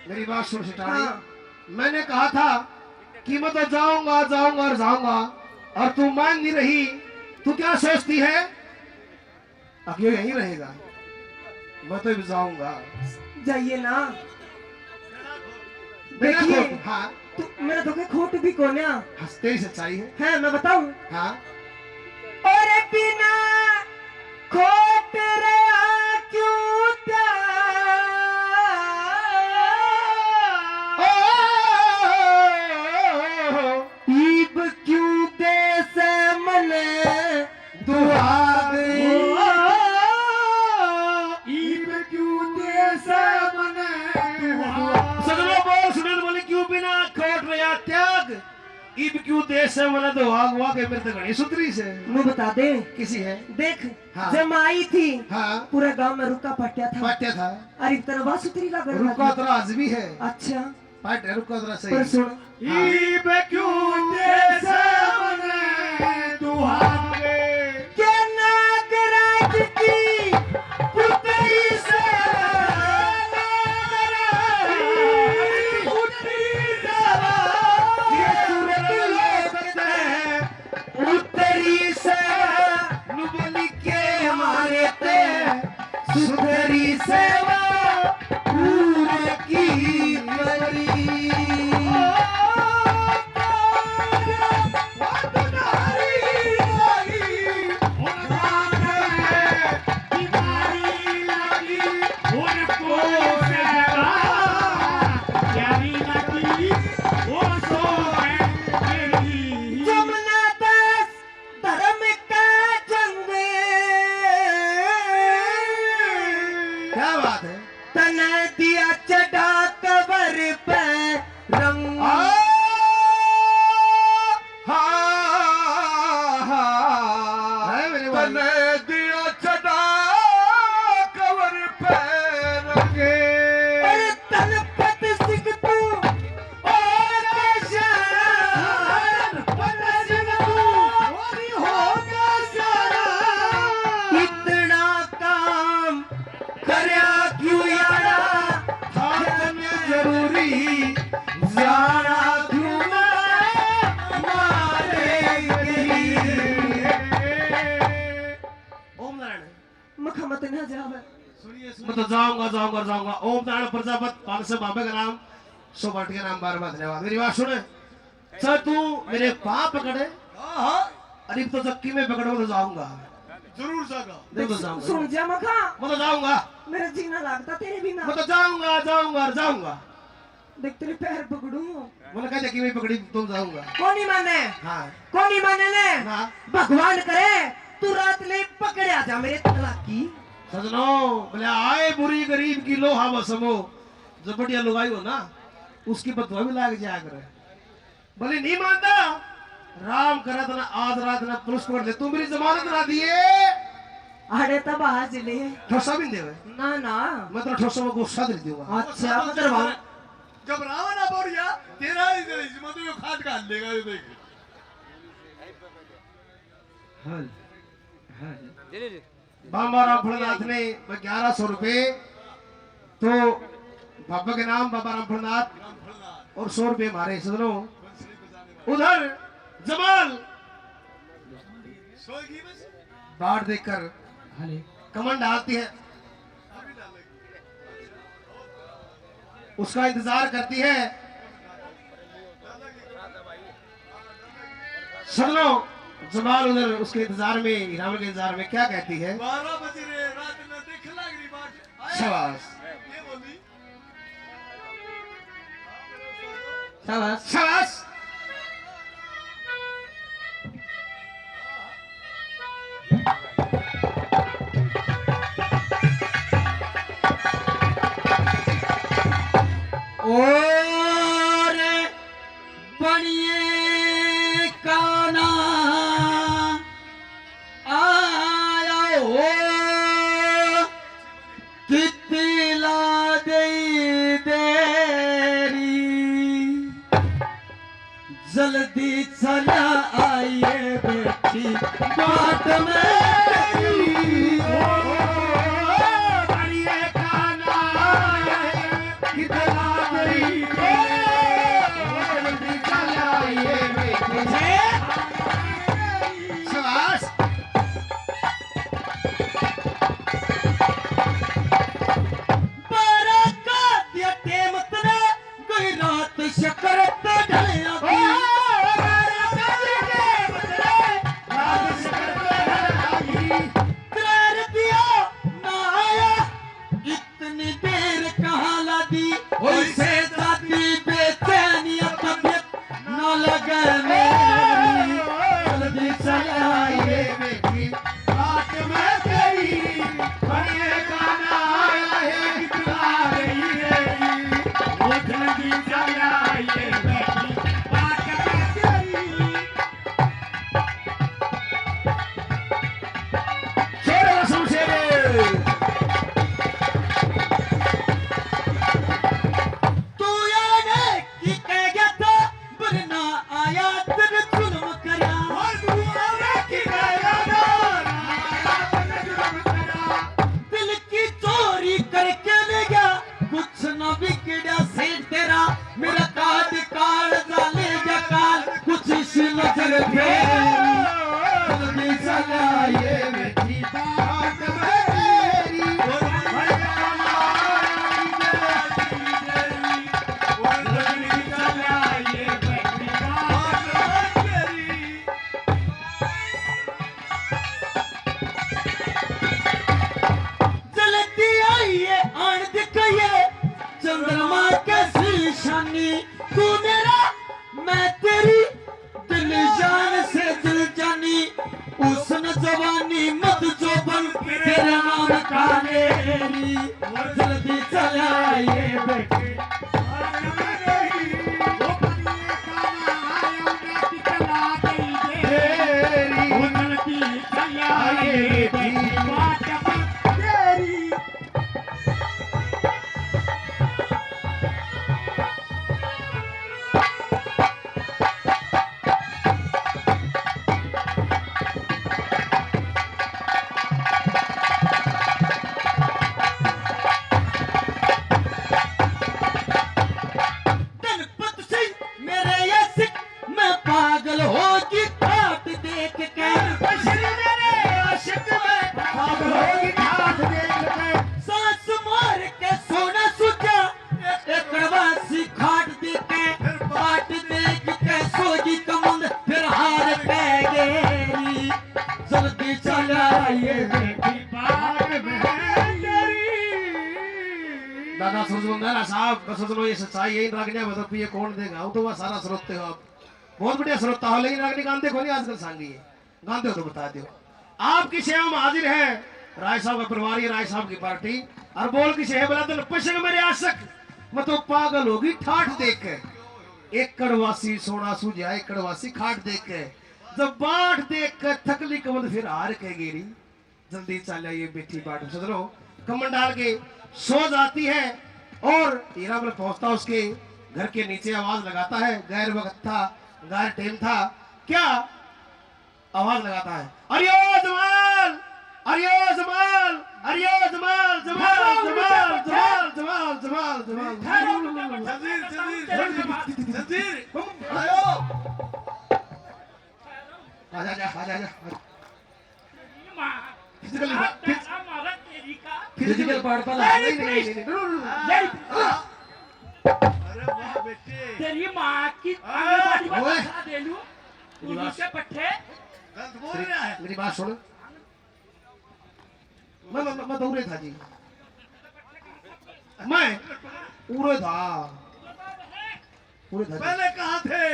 मेरी बात सुन सितारी, हाँ। मैंने कहा था कि मैं तो जाऊंगा जाऊंगा और जाऊंगा, और तू मान नहीं रही। तू क्या सोचती है अब ये यहीं रहेगा? मैं तो भी जाऊंगा। जाइए ना। मेरा देखिए खोट, हाँ तू मेरा तो खोट भी कौन है? हंसते ही सच्चाई है। हैं मैं बताऊं? हाँ और बिना खोट रहा क्यों था, ईब क्यों दे से मने दुआ गई, ईब क्यों दे से मने सजनो बोल सुनील बोले क्यों बिना खोट रहा त्याग, ईब क्यों क्यों देश है मन तो आगवा के मेरे तो घनी सुतरी से मैं बता दे किसी है देख हाँ। जब आई थी हाँ पूरा गांव में रुका पट्या था पाट्या था अरे तेरा बात सुतरी लग रहा रुका तेरा आज भी है अच्छा पाट्या रुका तेरा पर सही सुन ई बे क्यों देश मन दुहागे के नागराज की पुतरी से उत्तरी से नुबली के हमारे ते सुधरी से पूरे की मरी जमुना दास धर्म का जंग क्या बात है तन दिया चढ़ा कबर पे रंग है मेरे भाई दिया चढ़ा कवर पे रंगे अरे तन पत सिख तू और कशान पत सिख तू और होगा सारा इतना काम करया क्यों यारा हाथ में जरूरी जाना क्यों मारे ओम नारायण मखा मत न जावे मैं तो जाऊंगा ओम नारायण प्रजापत पाल से बाबे का नाम सोबट के नाम बार बार धन्यवाद मेरी बात सुने सर तू मेरे पाँव पकड़े अरे तो चक्की में पकड़ो तो जाऊंगा जरूर जागा नहीं तो जाऊंगा सुन जा मखा मैं तो जाऊंगा मेरा जीना लगता तेरे बिना मैं तो जाऊंगा देख तेरे पैर पकड़ू मैंने कहा चक्की में पकड़ी तुम जाऊंगा कौन माने हाँ कौन माने ने हाँ भगवान करे तू रात ले पकड़या जा मेरे तलाकी सजनो बोले आए बुरी गरीब की लोहा बसमो जो बढ़िया लुगाई हो ना उसकी बदवा भी लाग जाया करे बोले नहीं मानता राम करा तो ना आज रात ना पुलिस पकड़ ले तू मेरी जमानत ना दिए अरे तब आज ले ठोसा भी देवे ना ना मैं तो ठोसा में गुस्सा दे दूंगा अच्छा करवा जब रावण आ बोरिया तेरा ही तेरी जिम्मा तो यो खाट काट लेगा ये देख बाबा राम फलनाथ ने 1100 रुपए तो बाबा के नाम बाबा राम फलनाथ और 100 रुपए मारे सदनो उधर जमाल सोएगी बस बाढ़ देखकर कमंड डालती है उसका इंतजार करती है सदनो जमाल उधर उसके इंतजार में रावण के इंतजार में क्या कहती है 12 बजे रे रात में देख लग रही बात शाबाश ये बोली शाबाश शाबाश और बनिए काना आया हो कितनी ला गई देरी जल्दी चला आइए बेटी बात मेरी शाबाश शकरत ढलिया पर फेरी जल्दी चला ये बेटी बाट मेरी जलती आई है आन दिखाइए चंद्रमा कैसी शानी तू मेरा मैं तेरी दिल जान से दिल जानी उसन जवानी मत जोबन तेरा नाम कालेरी जल्दी चला ये बेटी गणपत सिंह मेरे यसिक मैं पागल होगी ठाट देख के मेरे आशिक मैं पागल होगी ठाट देख के सांस मार के सोना सुजा एक वासी खाट देख के बाट देख के सोगी कमंद फिर हार पे गेरी जल्दी चला ये बेटी बाट दादा सुरजमंगला साहब बस सुनो ये सच्चाई है। इन रागनिया मतलब ये कौन देगा वो तो वह सारा श्रोते हो आप बहुत बढ़िया श्रोता हो लेकिन रागनी गाते को नहीं आजकल सांगी है गाते हो तो बता दो आपकी सेवा में हाजिर है राय साहब का परिवार ये राय साहब की पार्टी और बोल की सेवा बोला तो पशक मेरे आशक मैं तो पागल होगी ठाठ देख कर एक कड़वासी सोना सूझा एक कड़वासी खाट देख के जब बाट देख कर थकली कमल फिर हार के गिरी जल्दी चल ये बेटी बाट सदरो कमर डाल के सो जाती है और हीरामल पहुंचता उसके घर के नीचे आवाज लगाता है गैर वक्त था गैर टाइम था क्या आवाज लगाता है अरियो जमाल अरियो जमाल अरियो जमाल जमाल जमाल जमाल जमाल जमाल जमाल जंजीर आयो आजा आजा आजा फिजिकल पार्ट पर नहीं अरे वाह बेटे तेरी माँ की ओए। दे लूं उर्दू के पट्टे गलत बोल रहा है मेरी बात सुन मैं दौड़े था जी मैं पूरे था पूरे था जी। पहले कहाँ थे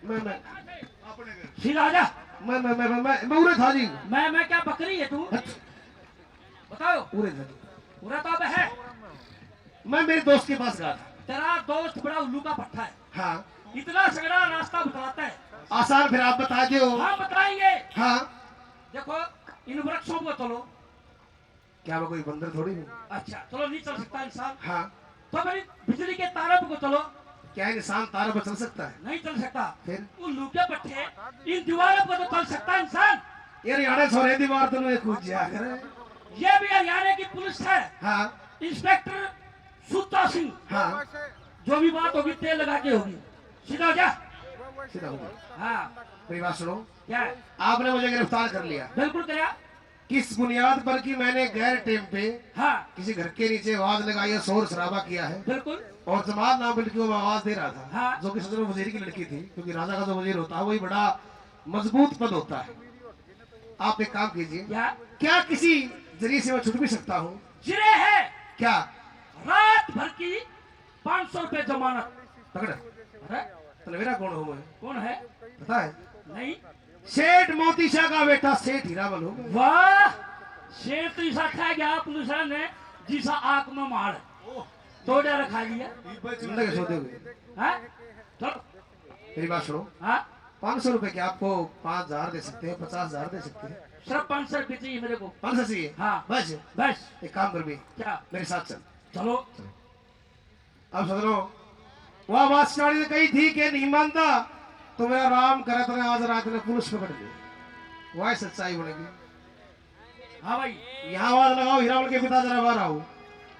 मैं अपने घर सीधा जा मैं उरे था जी मैं क्या बकरी है तू बताओ उरे था जी पूरा तो अब है मैं मेरे दोस्त के पास गया था तेरा दोस्त बड़ा उल्लू का पट्टा है हाँ इतना सगड़ा रास्ता बतलाता है आसान फिर आप बता दो हाँ बताएंगे हाँ देखो इन वृक्षों को चलो क्या मैं कोई बंदर थोड़ी हूँ अच्छा चलो नहीं चल सकता इंसान हाँ तो मेरी बिजली के तारों को चलो क्या इंसान तारों पर चल सकता है नहीं चल सकता फिर उल्लू के पट्टे इन दीवारों पर तो चल सकता है इंसान यार यार सोरे दीवार तो नहीं कूद जा करे ये भी हरियाणा की पुलिस है हाँ इंस्पेक्टर सुत्ता सिंह हाँ जो भी बात होगी तेल लगा के होगी सीधा हो जा सीधा हो गया हाँ मेरी बात सुनो क्या है? आपने मुझे गिरफ्तार कर लिया बिल्कुल कराया किस बुनियाद पर कि मैंने गैर टाइम पे हाँ किसी घर के नीचे आवाज लगाई है शोर शराबा किया है बिल्कुल और जमात नाम लड़की को मैं आवाज दे रहा था हाँ। जो कि सदर वजीर की लड़की थी क्योंकि राजा का जो वजीर होता है वही बड़ा मजबूत पद होता है आप एक काम कीजिए क्या किसी जरिए से मैं छुट भी सकता हूँ जिरे है क्या रात भर की 500 रुपए जमानत पकड़ अरे तलवेरा कौन हूँ मैं कौन है पता है नहीं सेठ मोती शाह का बेटा सेठ हीरामल हूँ मैं। वाह शेर तो ऐसा खा गया पुलिस ने जिसा आंख में मार तो डर खा लिया जिंदगी सोते हुए हाँ चलो मेरी बात सुनो हाँ 500 रुपए के आपको 5,000 दे सकते हैं 50,000 दे सकते हैं सिर्फ 500 रुपए चाहिए मेरे को 500 चाहिए हाँ बस बस एक काम कर भी क्या मेरे साथ चल चलो अब सदरो वह बादशाह ने कही थी कि नहीं मानता तो मेरा राम करे तो आज रात में पुलिस पकड़ ली वह सच्चाई बनेगी हाँ भाई यहाँ आवाज लगाओ हीरामल के पिता जरा बाहर आओ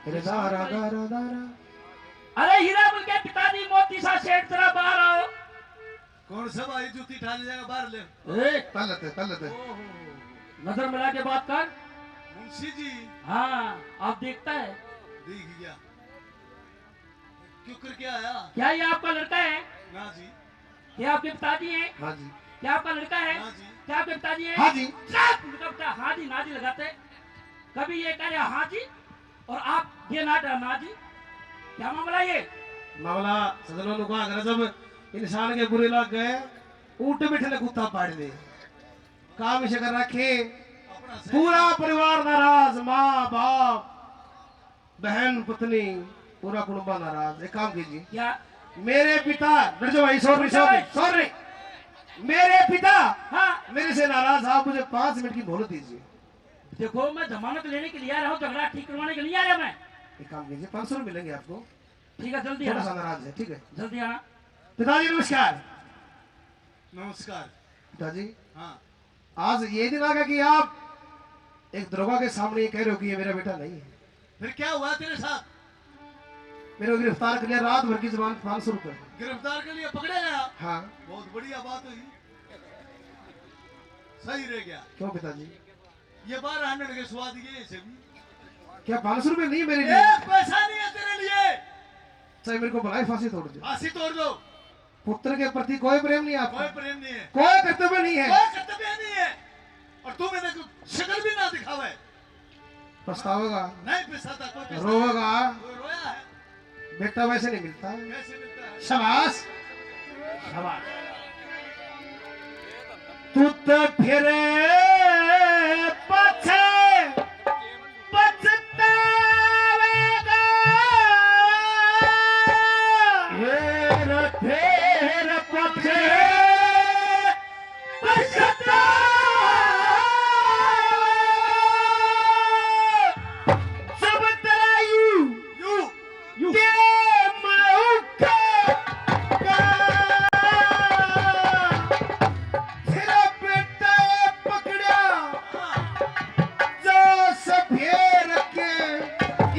अरे दारा दारा दारा अरे हीरामल के पिताजी मोती सा सेठ जरा बाहर आओ कौन सा भाई जूती ठाने जाएगा बाहर ले ए, तलते ओहो नजर मिला के बात कर। मुंशी जी हाँ आप देखता है देख गया क्यों करके आया क्या ये आपका लड़का है? ना जी क्या आपके पिताजी हैं? हाँ जी क्या आपका लड़का है? हाँ जी क्या आपके पिताजी हैं? हाँ जी साथ उनका बेटा हाँ जी ना जी लगाते। कभी ये कह रहे हाँ जी और आप ये ना ना जी, क्या मामला ये? मामला सदनों ने कहा अगर जब इंसान के बुरे लग गए ऊँट बैठे ने कुत्ता पाड़ दे काम इसे कर रखे अपना सही पूरा परिवार नाराज माँ बाप बहन पत्नी पूरा कुटुंबा नाराज। एक काम कीजिए क्या? मेरे पिता बैठ जाओ भाई सॉरी मेरे पिता हाँ मेरे से नाराज आप मुझे 5 मिनट की मोहलत दीजिए। देखो मैं जमानत लेने के लिए आ रहा हूँ, झगड़ा ठीक करवाने के लिए आ रहा मैं। एक काम कीजिए 500 मिलेंगे आपको। ठीक है जल्दी थोड़ा आना, सा नाराज है ठीक है। जल्दी आना। पिताजी नमस्कार। नमस्कार पिताजी हाँ आज ये दिन आ गया कि आप एक दरोगा के सामने ये कह रहे हो कि ये मेरा बेटा नहीं है। फिर क्या हुआ तेरे साथ मेरे को गिरफ्तार कर लिया रात भर की जमानत 500 रुपए। गिरफ्तार के लिए पकड़े गया हाँ बहुत बढ़िया बात हुई सही रह गया क्यों पिताजी ये 1200 के स्वाद दिए इसे भी क्या 500 रुपए नहीं है मेरे लिए? एक पैसा नहीं है तेरे लिए चाहे मेरे को भलाई फांसी तोड़ दो। फांसी तोड़ दो पुत्र के प्रति कोई प्रेम नहीं आपको, कोई प्रेम नहीं है कोई कर्तव्य नहीं है। कोई कर्तव्य नहीं है और तू मैंने शक्ल भी ना दिखावे पछतावेगा नहीं पिसाता कोई पिसाता रोवेगा कोई रोया है बेटा वैसे नहीं मिलता। कैसे मिलता है शाबाश शाबाश। तू तो फिर पछे पछतावेगा फिर पछे सब तेरा यू के मौका तेरा बेटा पकड़ा जो सफेर के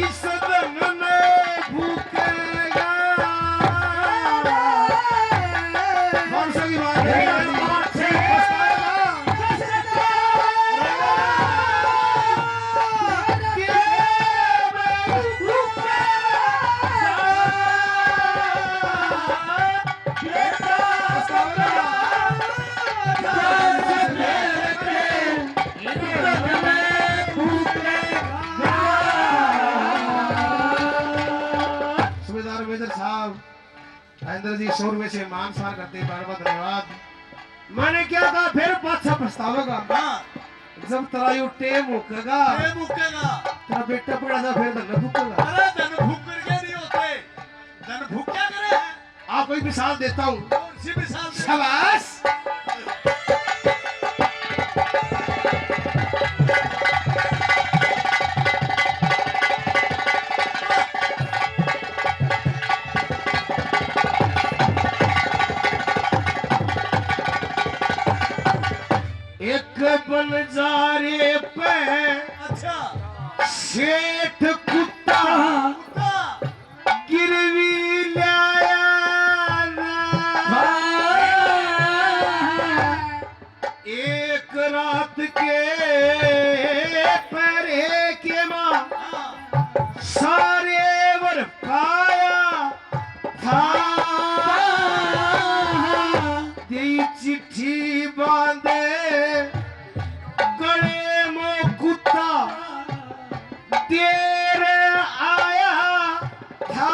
इस दिन में भूखेगा। कौन सा की बात है? सुबेदार मेजर साहब महेंद्र जी 100 रुपए से मान सार करते बार बार धन्यवाद। मैंने क्या कहा फिर पाछा पछतावेगा हाँ जब तरायू टेम होगा ये मुक्केगा तेरा बेटा पड़ा था फिर धन फूकेगा। अरे धन भूख करके नहीं होते धन भूख क्या करे है आपको एक मिसाल देता हूँ। कौन सी मिसाल दे? शाबाश। एक बनजारे पे अच्छा सेठ कुत्ता कुत्ता गिरवी लाया ना। एक रात के पहरे के माँ हाँ सारे वर पाया था दी चिट्ठी बांधे गले में कुत्ता तेरे आया था।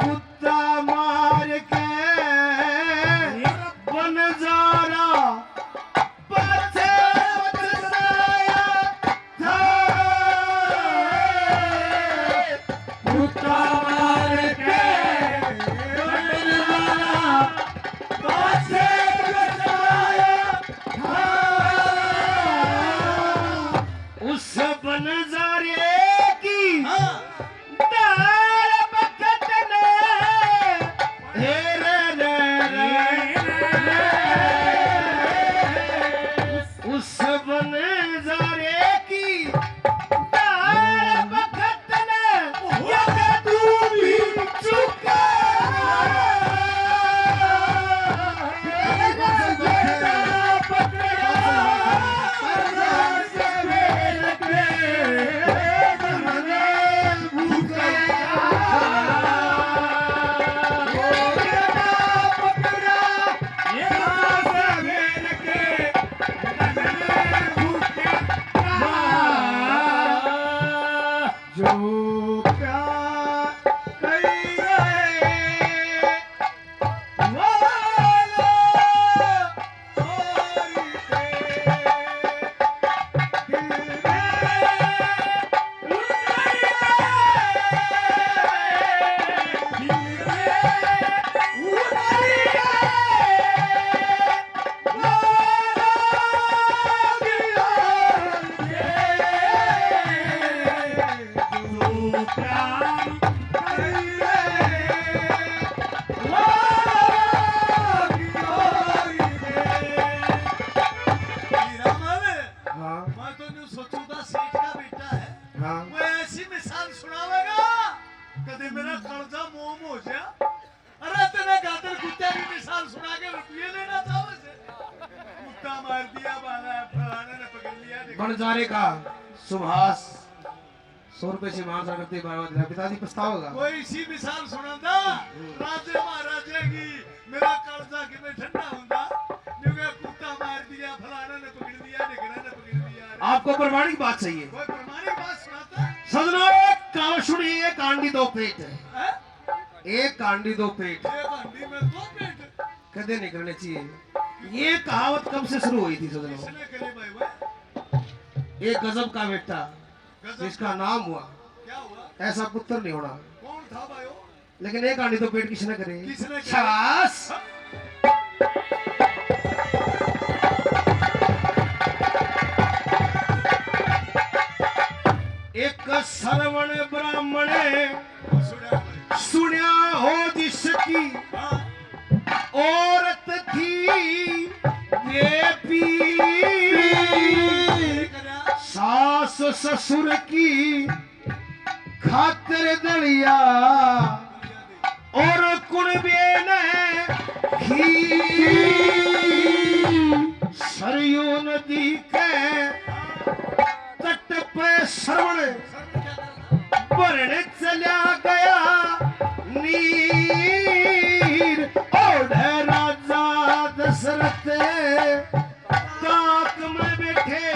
कुत्ता मार के बनजारा पाछे पछताया था। कुत्ता मार के बनजारा कलजा मोम हो जा। अरे तेने गादर कुत्ते की मिसाल सुना के रुपये लेना चाहो से कुत्ता मार दिया वाला फलाने ने पकड़ लिया। बंजारे का सुभाष 100 रुपए से मार करते बार पिताजी पछताओगा। कोई सी मिसाल सुनांदा राजे महाराजे की मेरा कलजा कि मैं ठंडा हुंदा क्योंकि कुत्ता मार दिया फलाने ने पकड़ लिया निगराने ने पकड़ लिया। आपको प्रमाणिक बात चाहिए। कोई प्रमाणिक बात सुनाता सजनो काव सुनिए, एक कांडी दो पेट है, है? एक कांडी दो पेट एक हंडी में दो पेट कदे नहीं करने चाहिए। ये कहावत कब से शुरू हुई थी सजनो? किसने करे भाई वो? एक गजब का बेटा गजब जिसका नाम हुआ, क्या हुआ? ऐसा पुत्र नहीं होना, कौन था भाई वो? लेकिन एक कांडी दो पेट किसने करे? किसने करे? शाबाश। एक श्रवण ब्राह्मण सुना भाई। सुनिया हो जिसकी हाँ औरत थी बेपी, ये करा सास ससुर की खातिर दलिया और कुणबे ने खी, सरयू नदी के तट पे श्रवण भरने चला गया नीर, और राजा दशरथ ताक में बैठे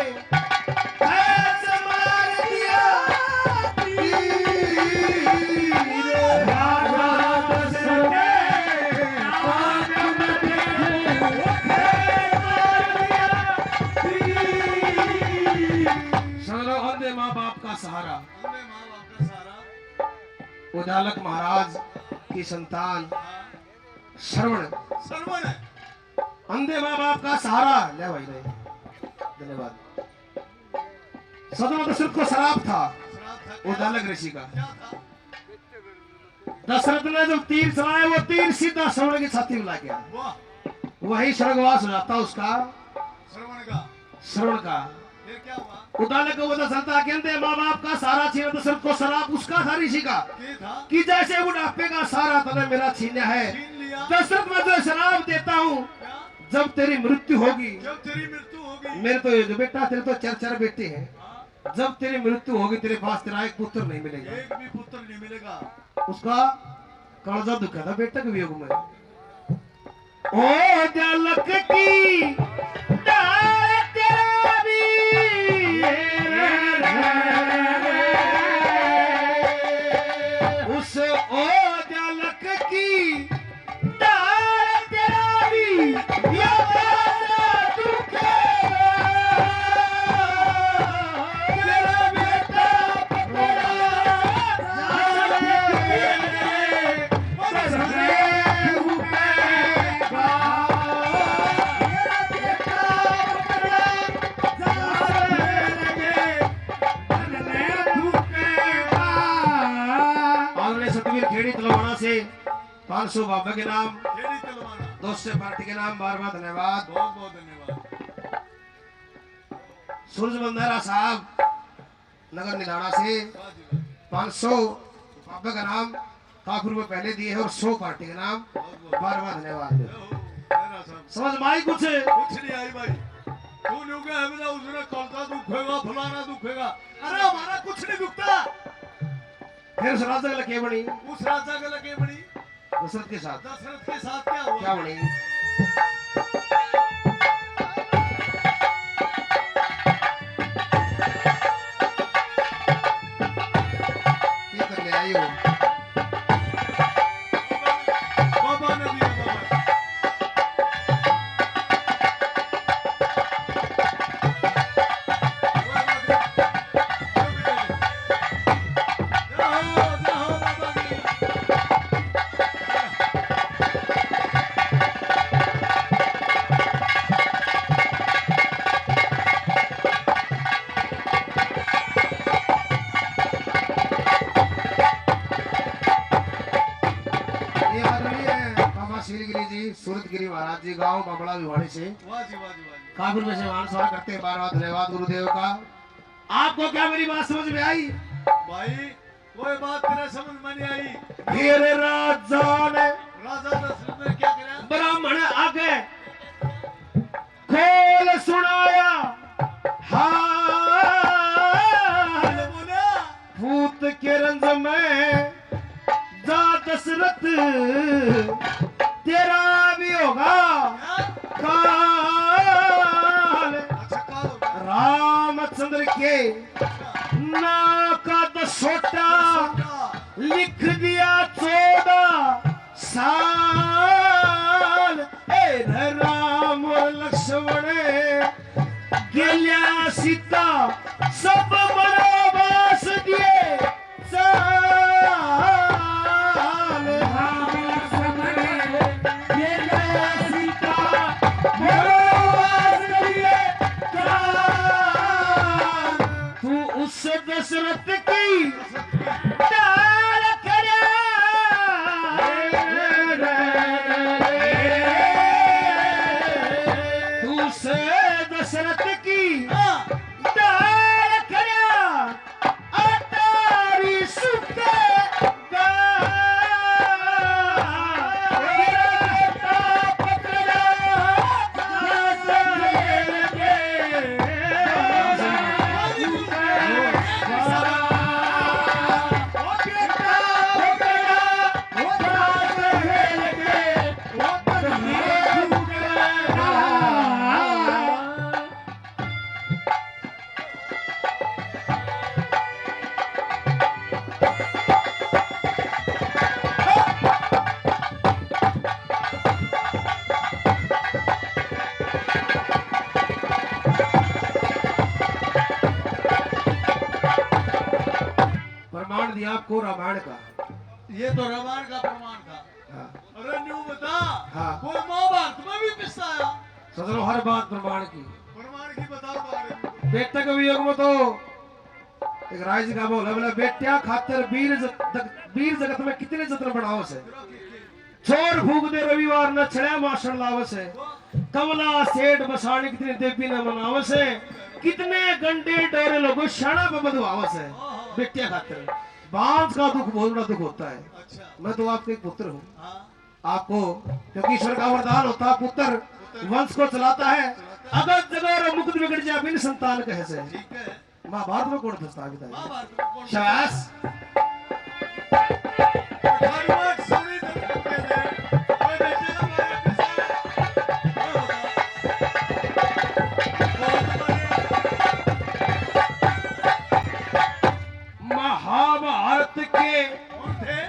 ऐसे मार दिया तीर। राजा दशरथ ताक में बैठे मार दिया तीर। सुनो, अंधे माँ बाप का सहारा, हमने माँ बाप का सारा उदालक महाराज की संतान हाँ श्रवण, सरवन है। अंधे माँ बाप का सहारा। ले भाई ले, धन्यवाद। सदमा दशरथ को शराब था शराब था क्या? उदालक ऋषि का। क्या था? दशरथ ने जब तीर चलाया, वो तीर सीधा श्रवण की छाती में लग गया। वाह वही स्वर्गवास हो जाता उसका, सरवन का। श्रवण का। फिर क्या हुआ? उदालक को पता चलता कि अंधे माँ बाप का सहारा छीना दशरथ को शराब उसका था ऋषि का, ये था कि जैसे बुढ़ापे का सहारा तने मेरा छीना है। छीन लिया। दशरथ मैं जो शराब देता हूँ, क्या? जब तेरी मृत्यु होगी, जब तेरी मृत्यु होगी मेरे तो ये जो बेटा तेरे तो चार बेटे हैं, हाँ, जब तेरी मृत्यु होगी तेरे पास तेरा एक पुत्र नहीं मिलेगा। एक भी पुत्र नहीं मिलेगा। उसका कलजा दुखा था बेटा के वियोग में। ओ जलक की डाल तेरा भी, उस ओ जलक की डाल तेरा भी या दुखेगा, तेरा बेटा सतवीर खेड़ी तलवाना से 500 बाबा के नाम, खेड़ी तलवाना। दोस्त पार्टी के नाम बार बार धन्यवाद। बहुत बहुत धन्यवाद। सूरज बंधारा साहब नगर निधाना से वाह जी वाह। 500 बाबा का नाम काफी रुपए पहले दिए और 100 पार्टी के नाम बार बार धन्यवाद। मेरा साहब समझ में आई कुछ? कुछ नहीं आई भाई। तू न्यू के हमें उसने कलता दुखेगा फलाना दुखेगा। अरे हमारा कुछ नहीं दुखता। फिर उस राजा के लगे बनी उस राजा के लगे बड़ी दशरथ के साथ दशरथ के साथ क्या हुआ? क्या बनी? ये करने आई हो। बाबा ने दिया बाबा। जाओ जाओ बाबा की। ये आदरणीय बाबा श्रीगिरी जी सूरतगिरी महाराज जी गांव बाबड़ा भिवाड़ी से वाह जी वाह जी वाह जी। काफी रुपए से मान सवाल करते हैं। बार बार धन्यवाद गुरुदेव का। आपको क्या मेरी बात समझ में आई? भाई कोई बात तेरे समझ में नहीं आई। फिर राजा ने राजा दशरथ ने क्या करा? ब्राह्मण आगे खोल सुनाया हाल। बोला भूत के रंज में जा दशरथ तेरा भी होगा काल। अच्छा काल हो गया। रामचंद्र के ना का दसोटा लिख दिया 14 साल। ए राम और लक्ष्मण गेल्या सीता सब बनवास दिए साल। राम लक्ष्मण गेल्या सीता बनवास दिए साल। तू उस दशरथ की डाल करा। तू उस दशरथ की डाल करा। अटारी सुखे प्रमाण दिया आपको रामायण का। ये तो रामायण का प्रमाण था। हाँ। अरे न्यू बता हाँ। कोई महाभारत में भी किस्सा आया? सदरो हर बात प्रमाण की। प्रमाण की बताओ बारे में। बेटे के वियोग में तो एक राज का बोला बोला बेटिया खातर वीर जगत में कितने जतन बनाओ से। छोर फूक दे रविवार न छड़या माशन लावस है। कमला सेठ बसानी कितनी देवी ने मनावस है। कितने गंडे डोरे लोगों शाना पे बदवावस है। बेटिया खातर बांस का दुख बहुत बड़ा दुख होता है। अच्छा मैं तो आपके एक पुत्र हूँ। हाँ आपको क्योंकि ईश्वर का वरदान होता है पुत्र वंश को चलाता है। अगर जगह मुक्त बिगड़ जाए बिन संतान कहे से। ठीक है। महाभारत में कौन फंसता है? महाभारत में कौन? शाबाश। हनुमान सूरी दत्त के दे कोई बेटे का बारे में किस्सा कोई होगा? बहुत बड़े महाभारत के कौन थे?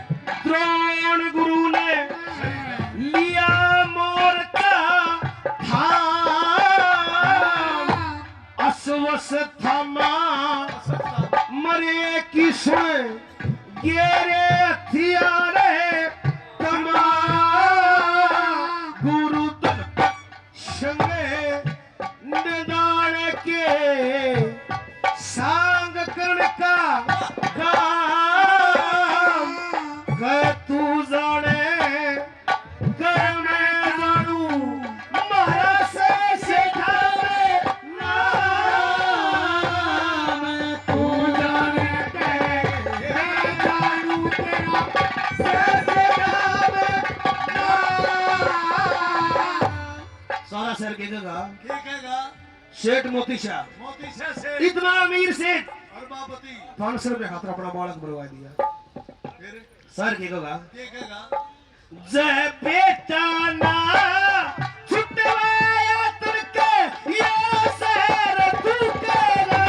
द्रोण गुरु ने लिया मोर का थाम। असवस थमा मरे की सुन गेरे हथियारे कमान। गुरु संगे निदान के सांग कर्ण का काम। कह तू जाने कर मैं जानू मारा से सिखावे नाम। तू जाने के मैं जानू तेरा से सिखावे नाम। सारा शहर की जगह क्या कहेगा? सेठ मोती शाह मोती शाह से इतना अमीर सेठ अरबापति 500 रुपये खातर अपना बालक बनवा दिया। फिर सर की होगा क्या कहेगा? जय बेटा ना छुटवाया तुरके ये शहर तू तेरा।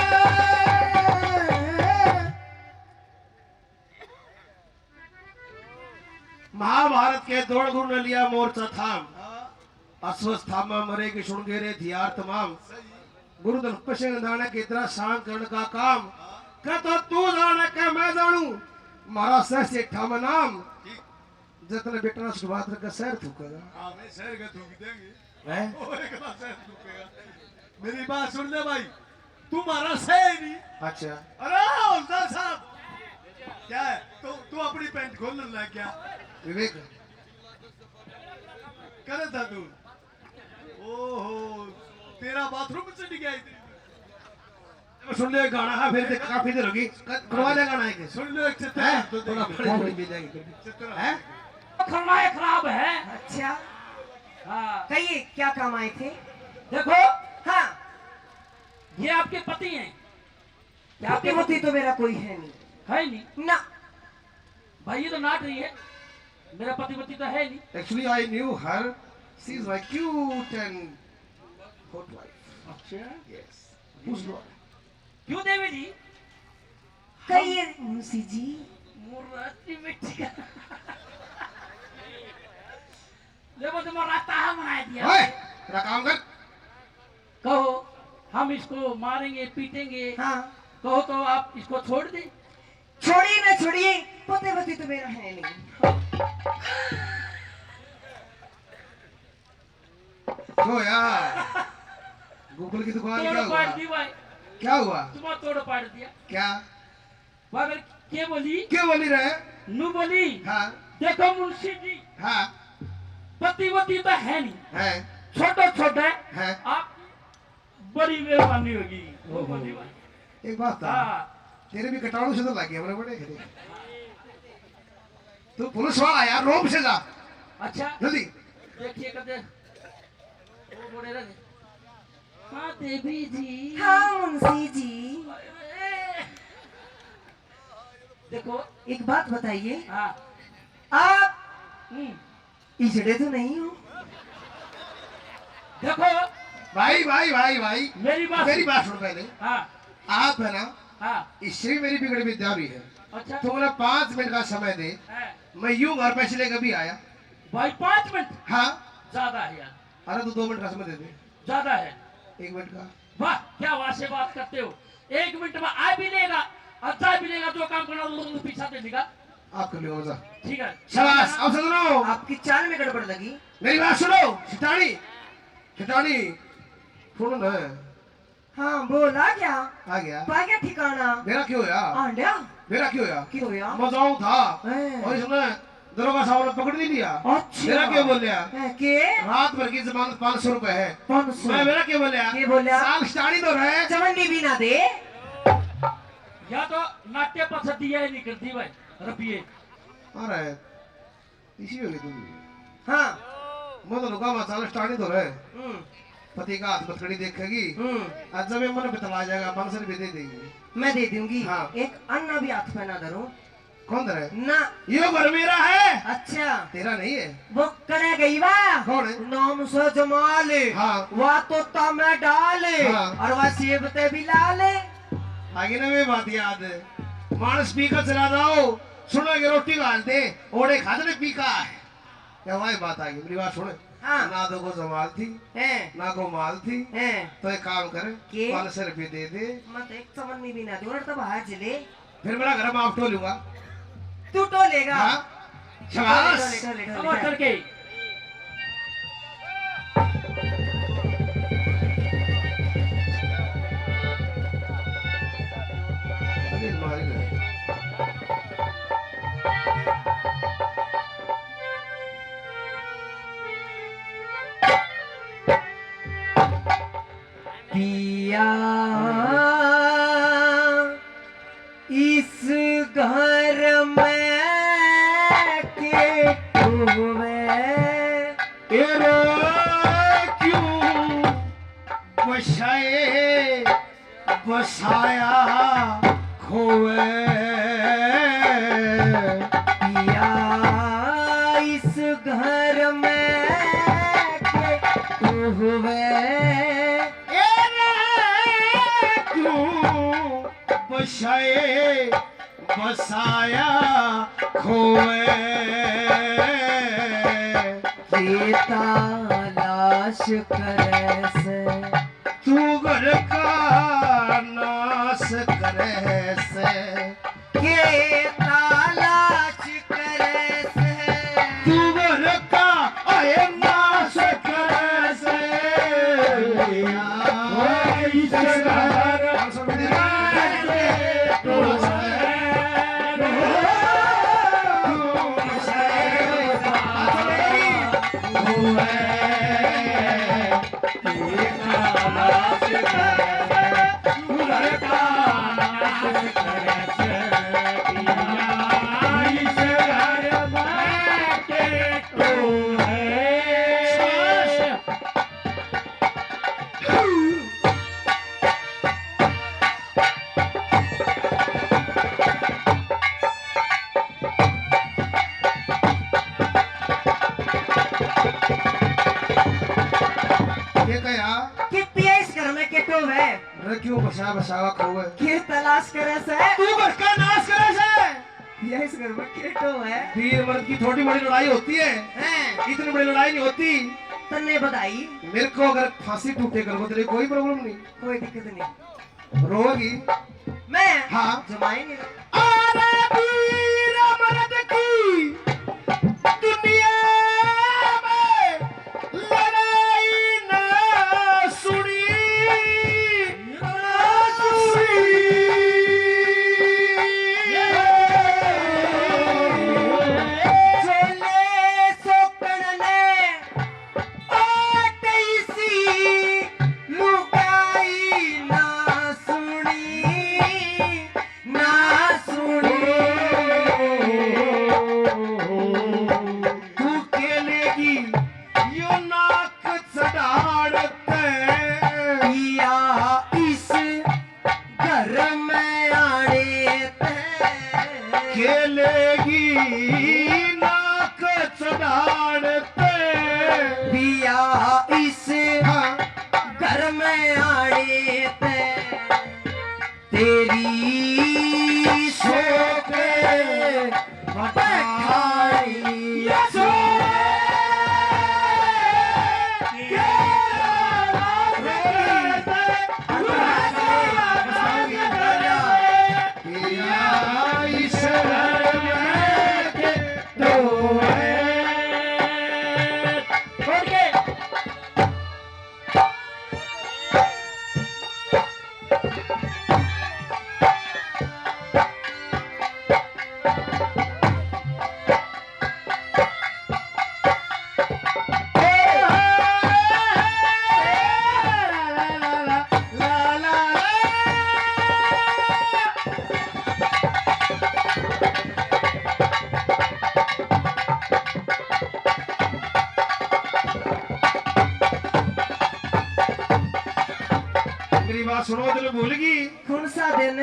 महाभारत के दौड़ गुरु ने लिया मोर्चा थाम। हाँ अश्वस्थामा मरे के शुणगेरे थियार तमाम। सही। गुरुदल पशंग दाने के इतना शांत करने का काम। कह तो तू जाने का मैं जानू मारा सह से ठामा नाम। ठीक। जितने बेटा उसके बाद का सैर थूकेगा। हाँ मैं शहर का थूक देंगे। हैं? ओए का शहर थूकेगा। मेरी बात सुन ले भाई। तुम्हारा सही नहीं। अच्छा अरे हौलदार साहब क्या है? तू अपनी पैंट खोलने लग गया। विवेक करे था तू? ओहो तेरा बाथरूम से गया सुन ले गाना है फिर देख काफी देर होगी करवा ले गाना है कि सुन लो एक चित्र हैं तो थोड़ा देखिए। बड़ी बड़ी मिल जाएगी चित्र हैं खलनायक खराब है। अच्छा हाँ कहिए क्या काम आए थे? देखो हाँ ये आपके पति हैं। क्या आपके आपके पति तो मेरा कोई है नहीं। है नहीं ना भाई, ये तो नाट रही है। मेरा पति तो है नहीं। Actually I knew her she is my cute and hot wife अच्छा यस who's not क्यों देवी जी? कहिए मुंशी जी। मुर्राती मिट्टी का देखो तुम्हारा रास्ता हम बना दिया। ओए तेरा काम कर कहो हम इसको मारेंगे पीटेंगे, हाँ कहो तो आप इसको छोड़ दें। छोड़िए ना छोड़िए, पति तो मेरा है नहीं। तो यार गूगल की दुकान क्या तोड़ हुआ पाड़ दी भाई, क्या हुआ तुम्हारा तोड़ पाड़ दिया क्या भाई। फिर क्या बोली? क्यों बोली रहे नू बोली हाँ देखो मुंशी जी, हाँ पति वती तो है नहीं, है छोटे छोटे है आप बड़ी मेहरबानी होगी। वो बोली भाई। एक बात था हाँ तेरे भी कटाड़ू से तो लगे बड़े बड़े तू पुलिस वाला यार रोम से जा अच्छा जल्दी देखिए कदे वो बोले रहे। हाँ देवी जी। हाँ मुंशी जी। देखो एक बात बताइए, हाँ आप हम्म, इजड़े तो नहीं हो? देखो भाई भाई भाई भाई मेरी बात सुन पहले हाँ आप है ना हाँ इससे मेरी बिगड़ी विद्या भी है अच्छा तो मुझे 5 मिनट का समय दे है। मैं यूं घर पे इसलिए कभी आया भाई 5 मिनट हाँ ज्यादा है यार, अरे तो 2 मिनट का समय दे दे ज्यादा है। 1 मिनट का वाह क्या वासे बात करते हो। 1 मिनट में आ भी लेगा और जा भी लेगा, जो काम करना वो पीछा दे देगा। आप कर लो मजा ठीक है शाबाश अब सुनो आपकी चाल में गड़बड़ लगी। मेरी बात सुनो सितानी सितानी सुनो ना हाँ बोला क्या? आ गया पा गया ठिकाना? मेरा क्यों होया आंडिया मेरा क्यों होया क्यों होया? मजाऊ था हैं। और इसने दरोगा साहब ने पकड़ नहीं लिया अच्छा। मेरा क्यों बोल लिया हैं, के रात भर की जमानत 500 रुपए है 500 मैं मेरा क्यों बोलिया क्या बोलिया? साल स्टार्टिंग तो रहे चवन्नी भी ना दे। या तो नाट्य पसंद दिया ही नहीं करती भाई रपिए। अरे इसी होगी तुम हाँ मैं तो रुका साल स्टार्टिंग तो रहे हम्म, पति का हाथ मथकड़ी देखेगी आज जब ये मन पे तला जाएगा 500 भी दे देंगे मैं दे दूंगी। हाँ। एक अन्ना भी हाथ में ना धरूं कौन दे ना। ये घर मेरा है अच्छा तेरा नहीं है वो करे गई वाह कौन है नाम से जमाल हाँ। वह तो में डाल हाँ। और वह सेब ते भी लाल। आगे ना मैं बात याद है मानस पी कर चला जाओ सुनो कि रोटी गाल दे ओड़े खाते पी का क्या वही बात आ गई मेरी बात सुने हाँ। ना तो को जमाल थी हैं ना को माल थी हैं तो एक काम करे के? 500 रुपये दे दे मत एक चवन्नी भी ना दूर तो बाहर चले। फिर मेरा घर माफ तो लूंगा तू तो लेगा। हाँ शाबाश समझ करके अरे मारी ना पिया इस घर में के हुए तेरे क्यों बसाए बसाया खोए पिया इस घर में के हुए क्यों बसाए बसाया खोए ये तलाश करे से तू घर का नाश करे से के तलाश करे से तू घर का आए नाश करे से इस घर का ये कया कि पियस घर में केटो है अरे क्यों बसा बसावा खोवे के तलाश करे से तू घर का नाश करे से पियस घर में केटो है वीर मर्द की थोड़ी बड़ी लड़ाई होती है हैं इतनी बड़ी लड़ाई नहीं होती तन्ने बधाई मेरे को अगर फांसी टूटे कर को तेरे कोई प्रॉब्लम नहीं कोई दिक्कत नहीं रोगी मैं हाँ जमाई नहीं रहा। अरे वीर मर्द की दुनिया में लड़ाई ना सुनी चोले सोकड़ने आटैसी लुगाई ना सुनी तू केलेगी यो नाक चढ़ाड़ते पिया इस घर में आड़े केलेगी नाक चढ़ाड़ते पिया इस हाँ घर में आड़े तेरी शोक पठाई मेरी बात सुनो तेरे भूल गई कौन सा दिन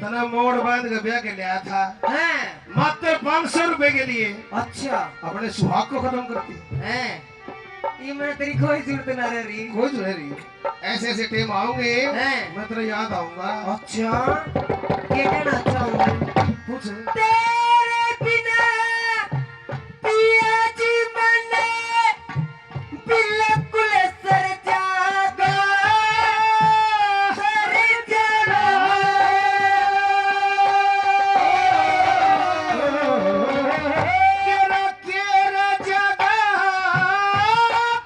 तना मोड़ बांध के ब्याह के लिया था है मात्र 500 रुपए के लिए अच्छा अपने सुहाग को खत्म करती है ये मैं तेरी कोई जरूरत ना रही कोई जो है रही ऐसे ऐसे टाइम आओगे हैं? मैं तेरे याद आऊंगा अच्छा क्या कहना चाहूंगी पूछ तेरे बिना पिया जी मैंने बिल्कुल सर जागा सर केरा केरा जगा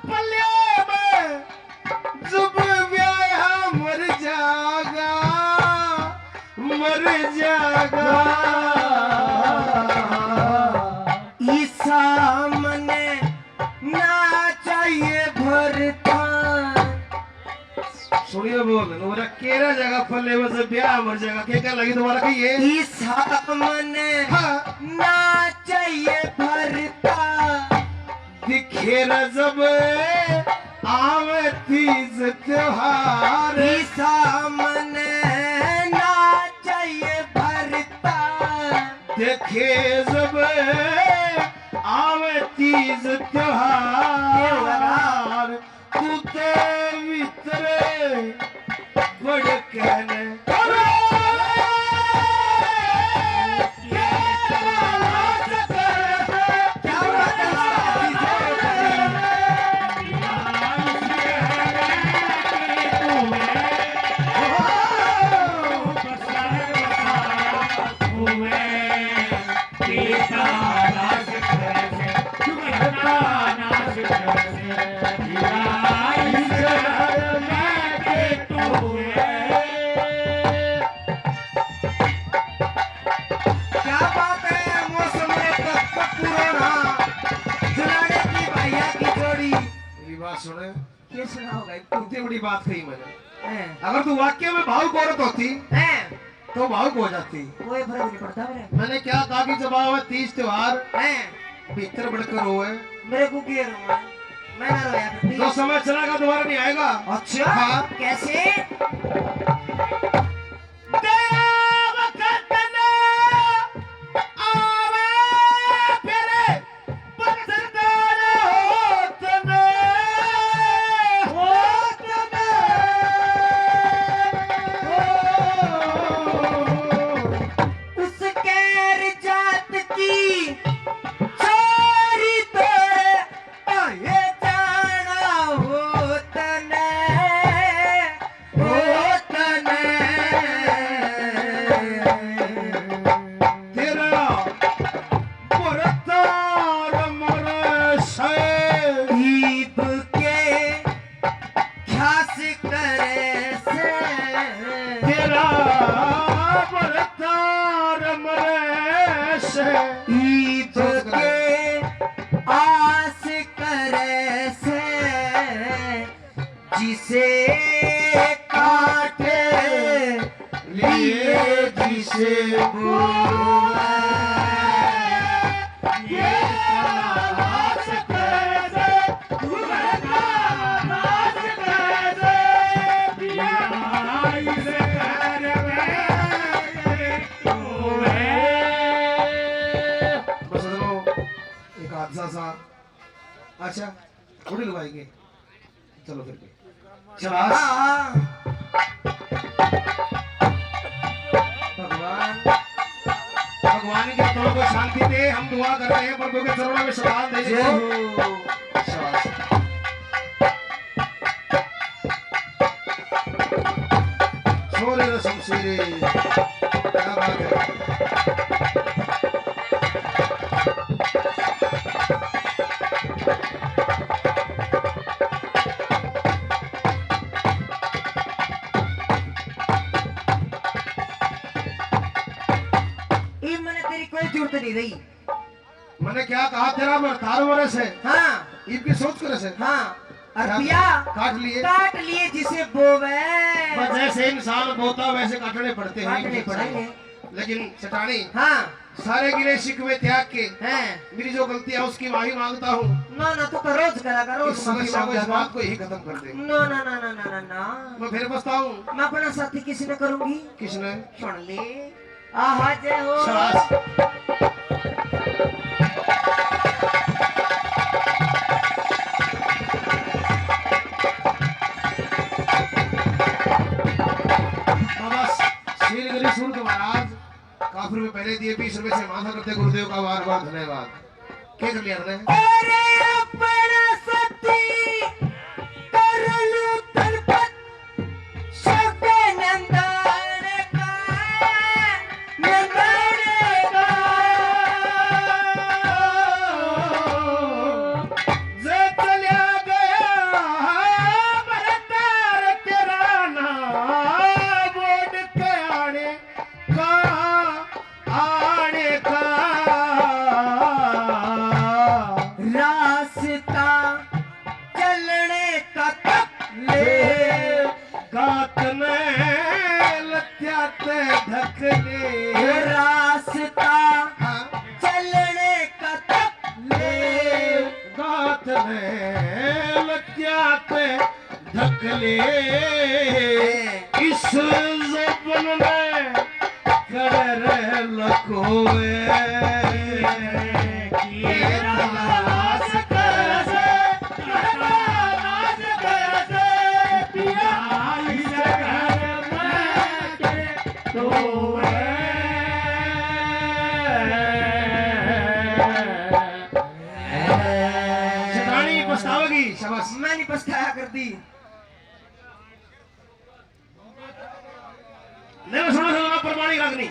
पले में जुब व्याया मर जागा ईसा मने ना चाहिए भरता सुनिए बोल नोरा केरा जगह पले में से ब्याह मर जाएगा क्या लगी तुम्हारा कहिए ईसा मने हाँ ना चाहिए भरता दिखेर जब आवे तीज त्योहार ईसा मने ना चाहिए भरता देखे जब आवे तीज त्योहार तू ते वितरे बड़ कहने क्या बात क्या बात है मौसम में पुराना जुलाने की भैया की जोड़ी मेरी बात सुने क्या सुना होगा इतनी बड़ी बात कही मैंने हैं अगर तू वाक्य में भावुक औरत होती हैं तो भावुक हो जाती कोई फर्क नहीं पड़ता मेरे मैंने क्या कहा कि जब आवे तीज त्योहार हैं भीतर बढ़कर रोए मेरे को क्या रोना मैं ना रोया करती जो समय चलेगा दोबारा नहीं आएगा अच्छा हाँ। कैसे गया वक्त ना आवे फिर पत्थरदार होते कैसे बोले ये नाच कैसे उड़ता नाच कैसे पिया इस घर में हुए। बस चलो एक हादसा सा। अच्छा थोड़ी लगाएंगे, चलो फिर भी शाबाश। भगवान भगवान के चरणों को शांति दे, हम दुआ कर रहे हैं प्रभु के चरणों में सलाम दे। जय हो। शाबाश। छोरे रसम शेरे, क्या बात है। ये मैंने तेरी कोई जरूरत नहीं रही। मैंने क्या कहा, तेरा बर्तार वरस है, हाँ इनकी सोच कर है। हाँ अरबिया काट लिए। काट लिए जिसे बोवे बस जैसे इंसान बोता वैसे काटने पड़ते हैं। काटने पड़ेंगे। लेकिन चटानी हाँ सारे गिले शिकवे त्याग के हैं मेरी जो गलतियां उसकी माफी मांगता हूँ। ना ना तो रोज करा कर रोज इस समस्या को, इस माफी बात को यही खत्म कर दे। ना ना ना ना ना ना ना मैं फिर पछताऊं। मैं अपना साथी किसी ने करूंगी। किसने? सुन ले आहा जय हो। शाबाश। बस शीलगिरी सूरत महाराज काफिर में पहले दिए 20 रुपए से माथा करते गुरुदेव का बार बार धन्यवाद। क्या कर लिया आपने? अरे अपना साथी कर लू तलपत सबके नंदन का जे चल्या गया बरतार तेरा नाम बोल के आने का रास्ता चलने का तक ले गात में लत्याते ढकने। रास्ता हाँ, चलने का तक ले गात में लत्याते ढकने। इस ज़ुबान में कर लकोए पछतावेगी। शाबाश। मैं नहीं पछताया करती। नहीं सुनो, प्रमाणिक अग्नि